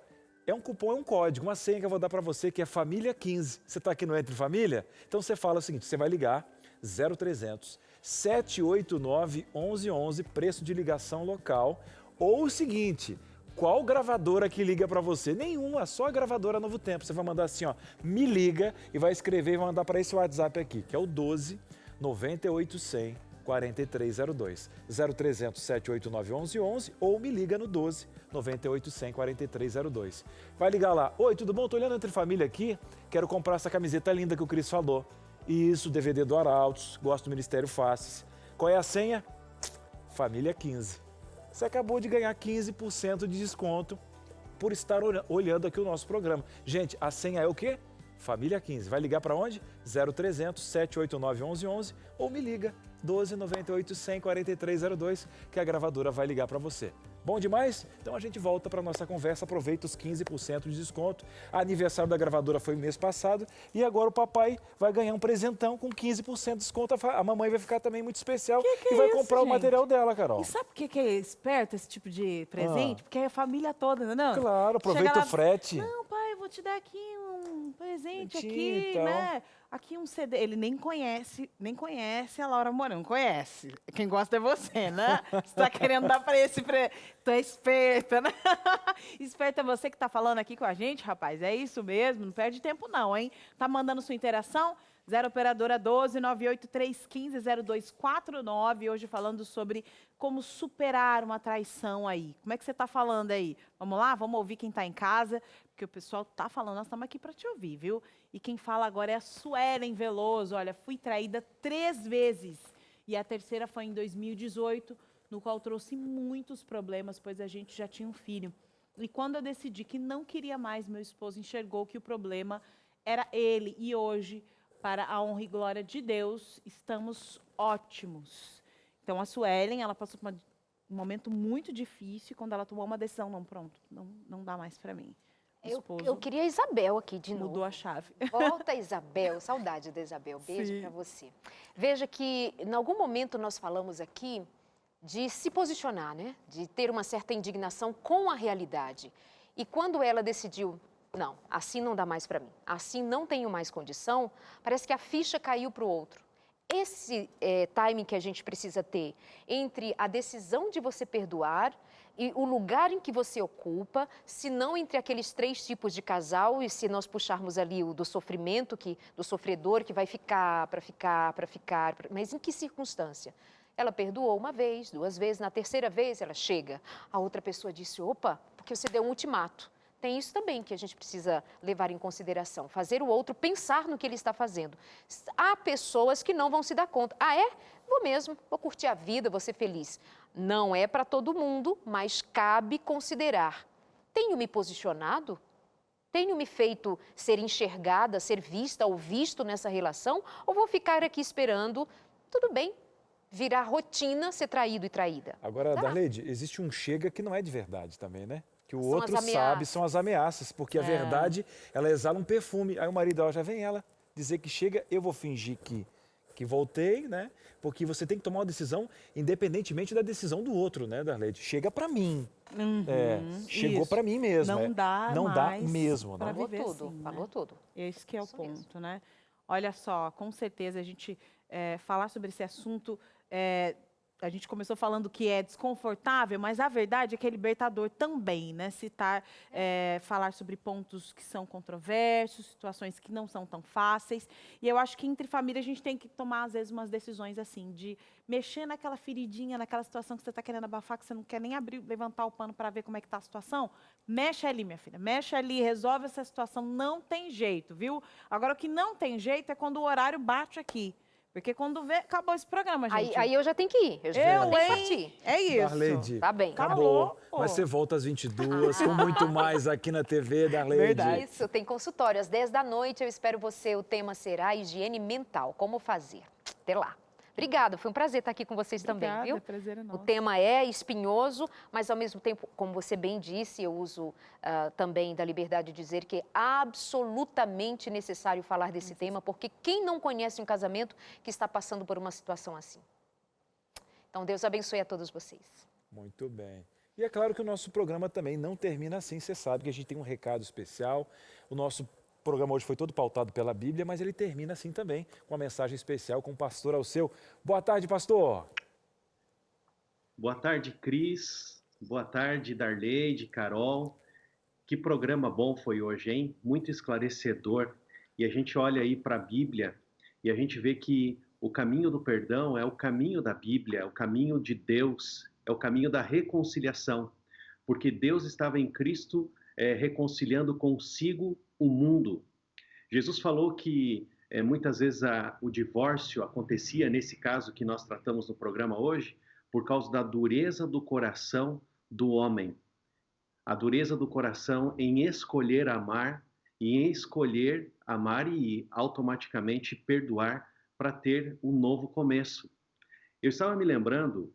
é um cupom, é um código, uma senha que eu vou dar para você que é Família 15. Você está aqui no Entre Família? Então você fala o seguinte, você vai ligar 0300 789 1111, preço de ligação local, ou o seguinte, qual gravadora que liga para você? Nenhuma, só a gravadora Novo Tempo. Você vai mandar assim, ó, me liga e vai escrever e vai mandar para esse WhatsApp aqui, que é o 12 98100 4302, 0300 789 1111 ou me liga no 12 98100 4302. Vai ligar lá, oi, tudo bom? Tô olhando Entre Família aqui, quero comprar essa camiseta linda que o Cris falou. Isso, DVD do Arautos, gosto do Ministério Faces. Qual é a senha? Família 15. Você acabou de ganhar 15% de desconto por estar olhando aqui o nosso programa. Gente, a senha é o quê? Família 15. Vai ligar para onde? 0300 789 1111 ou me liga 12 98 100 4302 que a gravadora vai ligar para você. Bom demais? Então a gente volta para a nossa conversa, aproveita os 15% de desconto. A aniversário da gravadora foi mês passado e agora o papai vai ganhar um presentão com 15% de desconto. A mamãe vai ficar também muito especial e vai comprar gente? o material dela, Carol. E sabe por que é esperto esse tipo de presente? Porque é a família toda, não? Claro, aproveita o frete. Não, pai, eu vou te dar aqui um presente Presentinho aqui, e tal. né? Aqui um CD. Ele nem conhece a Laura Mourão, conhece. Quem gosta é você, né? Você tá querendo dar para esse... Tu é esperta, né? Esperta é você que tá falando aqui com a gente, rapaz. É isso mesmo, não perde tempo não, hein? Tá mandando sua interação? 0 operadora 12 98315 0249. Hoje falando sobre como superar uma traição aí. Como é que você está falando aí? Vamos lá? Vamos ouvir quem está em casa, porque o pessoal está falando, nós estamos aqui para te ouvir, viu? E quem fala agora é a Suelen Veloso. Olha, fui traída 3 vezes e a terceira foi em 2018, no qual trouxe muitos problemas, pois a gente já tinha um filho. E quando eu decidi que não queria mais, meu esposo enxergou que o problema era ele. E hoje, para a honra e glória de Deus, estamos ótimos. Então, a Suelen, ela passou por um momento muito difícil, quando ela tomou uma decisão, não, pronto, não dá mais para mim. Eu queria a Isabel aqui de novo. Mudou a chave. Volta, Isabel. Saudade da Isabel. Beijo para você. Veja que, em algum momento, nós falamos aqui de se posicionar, né? De ter uma certa indignação com a realidade. E quando ela decidiu, não, assim não dá mais para mim, assim não tenho mais condição, parece que a ficha caiu para o outro. Esse timing que a gente precisa ter entre a decisão de você perdoar e o lugar em que você ocupa, se não entre aqueles 3 tipos de casal, e se nós puxarmos ali o do sofrimento, do sofredor, que vai ficar, mas em que circunstância? Ela perdoou 1 vez, 2 vezes, na 3ª vez ela chega. A outra pessoa disse, opa, porque você deu um ultimato. Tem isso também que a gente precisa levar em consideração, fazer o outro pensar no que ele está fazendo. Há pessoas que não vão se dar conta. Ah, é? Vou mesmo, vou curtir a vida, vou ser feliz. Não é para todo mundo, mas cabe considerar. Tenho me posicionado? Tenho me feito ser enxergada, ser vista ou visto nessa relação? Ou vou ficar aqui esperando, tudo bem, virar rotina ser traído e traída? Agora, Darleide, existe um chega que não é de verdade também, né? Que o São outro as sabe, são as ameaças, porque a verdade, ela exala um perfume. Aí o marido, já vem ela dizer que chega, eu vou fingir que voltei, né? Porque você tem que tomar uma decisão independentemente da decisão do outro, né, Darleide? Chega pra mim. Chegou pra mim mesmo. Não dá não dá mais mesmo, pra né? viver Falou tudo, assim, falou né? tudo. Esse que é o Isso ponto, mesmo. né? Olha só, com certeza a gente falar sobre esse assunto, a gente começou falando que é desconfortável, mas a verdade é que é libertador também, né? Citar, falar sobre pontos que são controversos, situações que não são tão fáceis. E eu acho que entre família a gente tem que tomar, às vezes, umas decisões assim, de mexer naquela feridinha, naquela situação que você está querendo abafar, que você não quer nem abrir, levantar o pano para ver como é que está a situação. Mexe ali, minha filha, mexe ali, resolve essa situação. Não tem jeito, viu? Agora, o que não tem jeito é quando o horário bate aqui. Porque quando vê, acabou esse programa, gente. Aí eu já tenho que ir, eu já tenho que partir. É isso. Darleide, Tá bem. acabou. Pô. Mas você volta às 22, com muito mais aqui na TV, Darleide. Verdade. Isso, tem consultório às 10 da noite, eu espero você. O tema será higiene mental, como fazer. Até lá. Obrigada, foi um prazer estar aqui com vocês também, viu? Prazer é O nosso. tema é espinhoso, mas ao mesmo tempo, como você bem disse, eu uso também da liberdade de dizer que é absolutamente necessário falar desse tema, porque quem não conhece um casamento que está passando por uma situação assim? Então, Deus abençoe a todos vocês. Muito bem. E é claro que o nosso programa também não termina assim, você sabe que a gente tem um recado especial. O nosso programa hoje foi todo pautado pela Bíblia, mas ele termina assim também, com uma mensagem especial com o pastor Alceu. Boa tarde, pastor! Boa tarde, Cris. Boa tarde, Darleide, Carol. Que programa bom foi hoje, hein? Muito esclarecedor. E a gente olha aí para a Bíblia e a gente vê que o caminho do perdão é o caminho da Bíblia, é o caminho de Deus, é o caminho da reconciliação. Porque Deus estava em Cristo reconciliando consigo o mundo. Jesus falou que muitas vezes o divórcio acontecia, nesse caso que nós tratamos no programa hoje, por causa da dureza do coração do homem. A dureza do coração em escolher amar e automaticamente perdoar para ter um novo começo. Eu estava me lembrando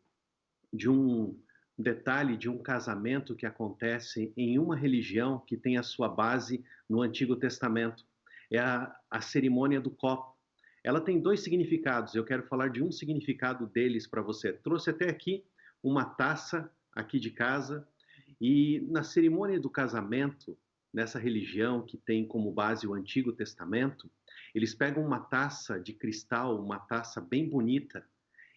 de um detalhe de um casamento que acontece em uma religião que tem a sua base no Antigo Testamento. É a cerimônia do copo. Ela tem 2 significados, eu quero falar de um significado deles para você. Trouxe até aqui uma taça aqui de casa, e na cerimônia do casamento, nessa religião que tem como base o Antigo Testamento, eles pegam uma taça de cristal, uma taça bem bonita,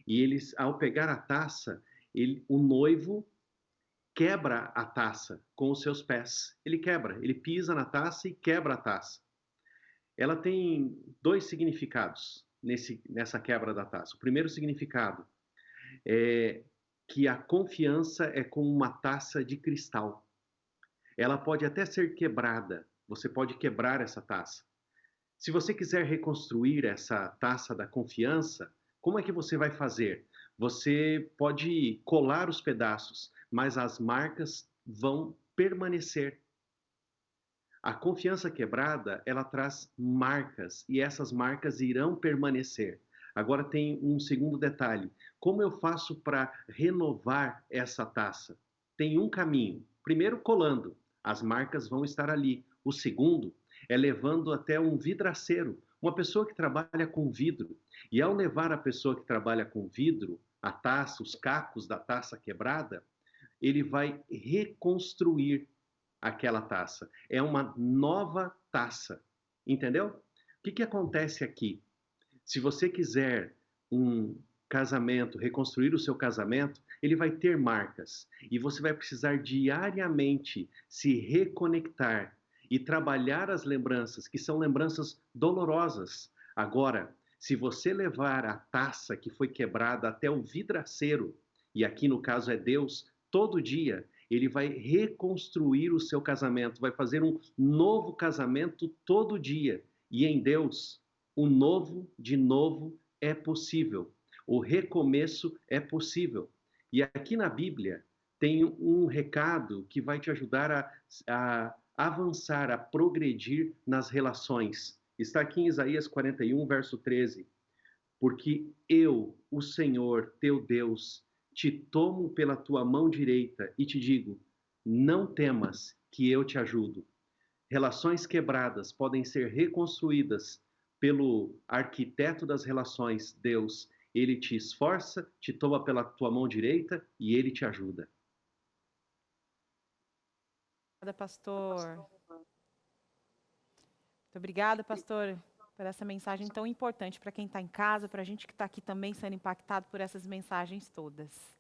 e eles, ao pegar a taça, o noivo quebra a taça com os seus pés. Ele quebra, ele pisa na taça e quebra a taça. Ela tem 2 significados nessa quebra da taça. O primeiro significado é que a confiança é como uma taça de cristal. Ela pode até ser quebrada, você pode quebrar essa taça. Se você quiser reconstruir essa taça da confiança, como é que você vai fazer? Você pode colar os pedaços, mas as marcas vão permanecer. A confiança quebrada, ela traz marcas, e essas marcas irão permanecer. Agora tem um segundo detalhe. Como eu faço para renovar essa taça? Tem um caminho. Primeiro, colando. As marcas vão estar ali. O segundo é levando até um vidraceiro, uma pessoa que trabalha com vidro. E ao levar a pessoa que trabalha com vidro, a taça, os cacos da taça quebrada, ele vai reconstruir aquela taça. É uma nova taça. Entendeu? O que acontece aqui? Se você quiser um casamento, reconstruir o seu casamento, ele vai ter marcas. E você vai precisar diariamente se reconectar e trabalhar as lembranças, que são lembranças dolorosas. Agora, se você levar a taça que foi quebrada até o vidraceiro, e aqui no caso é Deus, todo dia ele vai reconstruir o seu casamento, vai fazer um novo casamento todo dia. E em Deus, o novo de novo é possível. O recomeço é possível. E aqui na Bíblia tem um recado que vai te ajudar a avançar, a progredir nas relações. Está aqui em Isaías 41, verso 13. Porque eu, o Senhor, teu Deus, te tomo pela tua mão direita e te digo, não temas que eu te ajudo. Relações quebradas podem ser reconstruídas pelo arquiteto das relações, Deus. Ele te esforça, te toma pela tua mão direita e ele te ajuda. Obrigada, pastor. Muito obrigada, pastor, por essa mensagem tão importante para quem está em casa, para a gente que está aqui também sendo impactado por essas mensagens todas.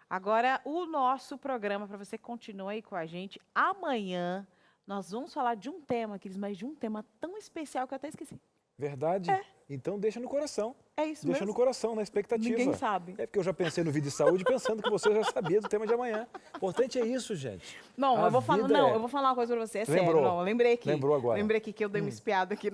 Agora, o nosso programa, para você continuar aí com a gente, amanhã nós vamos falar de um tema, mas de um tema tão especial que eu até esqueci. Verdade? Então deixa no coração. É isso Deixa mesmo? no coração, na expectativa. Ninguém sabe. É porque eu já pensei no Vida e Saúde pensando que você já sabia do tema de amanhã. O importante é isso, gente. Não, eu vou falar uma coisa pra você, é sério. Lembrou? Não, eu lembrei aqui. Lembrou agora. Lembrei aqui que eu dei uma espiada aqui.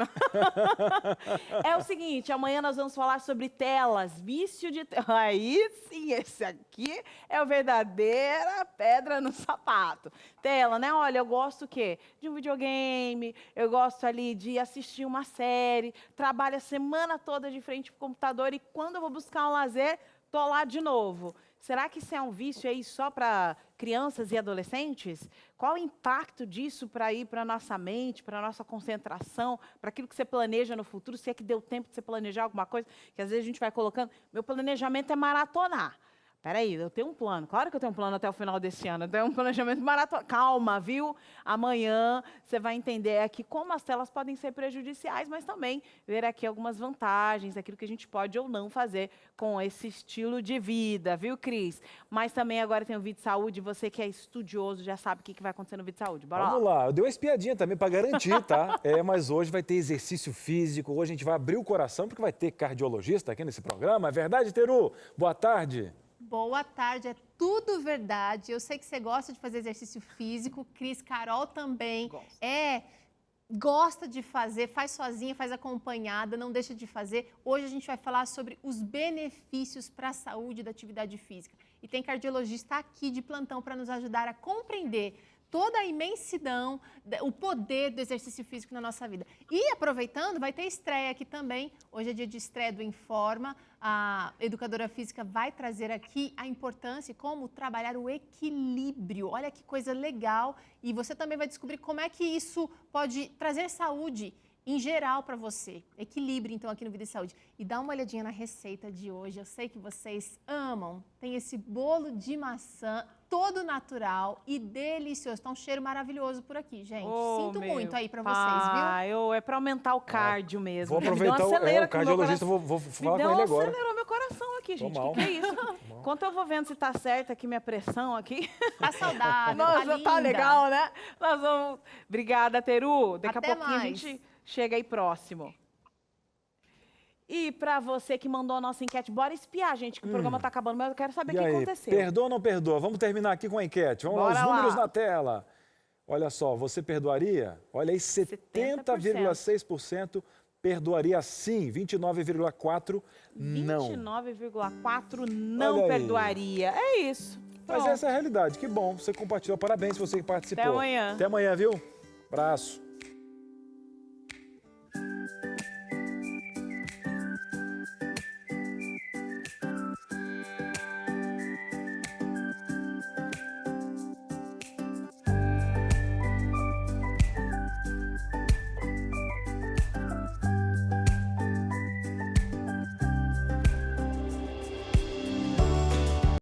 É o seguinte, amanhã nós vamos falar sobre telas, vício de telas. Aí sim, esse aqui é a verdadeira pedra no sapato. Tela, né? Olha, eu gosto o quê? De um videogame, eu gosto ali de assistir uma série, trabalho a semana toda de frente para o computador e quando eu vou buscar um lazer, tô lá de novo. Será que isso é um vício aí só para crianças e adolescentes? Qual o impacto disso para ir para a nossa mente, para a nossa concentração, para aquilo que você planeja no futuro? Se é que deu tempo de você planejar alguma coisa, que às vezes a gente vai colocando, meu planejamento é maratonar. Peraí, eu tenho um plano. Claro que eu tenho um plano até o final desse ano. Eu tenho um planejamento maratona. Calma, viu? Amanhã você vai entender aqui como as telas podem ser prejudiciais, mas também ver aqui algumas vantagens, aquilo que a gente pode ou não fazer com esse estilo de vida, viu, Cris? Mas também agora tem o Vídeo Saúde. Você que é estudioso já sabe o que vai acontecer no Vídeo Saúde. Bora Vamos lá. Eu dei uma espiadinha também para garantir, tá? Mas hoje vai ter exercício físico. Hoje a gente vai abrir o coração porque vai ter cardiologista aqui nesse programa. É verdade, Teru? Boa tarde. Boa tarde, é tudo verdade. Eu sei que você gosta de fazer exercício físico, Cris, Carol também. Gosta de fazer, faz sozinha, faz acompanhada, não deixa de fazer. Hoje a gente vai falar sobre os benefícios para a saúde da atividade física. E tem cardiologista aqui de plantão para nos ajudar a compreender toda a imensidão, o poder do exercício físico na nossa vida. E aproveitando, vai ter estreia aqui também. Hoje é dia de estreia do Informa. A educadora física vai trazer aqui a importância e como trabalhar o equilíbrio. Olha que coisa legal. E você também vai descobrir como é que isso pode trazer saúde em geral para você. Equilíbrio, então, aqui no Vida e Saúde. E dá uma olhadinha na receita de hoje. Eu sei que vocês amam. Tem esse bolo de maçã, todo natural e delicioso. Tá um cheiro maravilhoso por aqui, gente. Sinto muito aí para vocês, viu? É para aumentar o cardio mesmo. Vou aproveitar o cardiologista, vou falar com ele agora. Acelerou meu coração aqui, gente. Que é isso? Enquanto eu vou vendo se tá certa aqui minha pressão aqui. Tá saudável, Nossa, tá legal, né? Nós vamos... Obrigada, Teru. Daqui Até a pouquinho mais. a gente chega aí próximo. E para você que mandou a nossa enquete, bora espiar, gente, que o programa tá acabando, mas eu quero saber o que aconteceu. Perdoa ou não perdoa? Vamos terminar aqui com a enquete. Vamos lá, os números na tela. Olha só, você perdoaria? Olha aí, 70,6% perdoaria sim, 29,4% não. 29,4% não perdoaria. É isso. Mas essa é a realidade. Que bom, você compartilhou. Parabéns você que participou. Até amanhã. Até amanhã, viu? Abraço.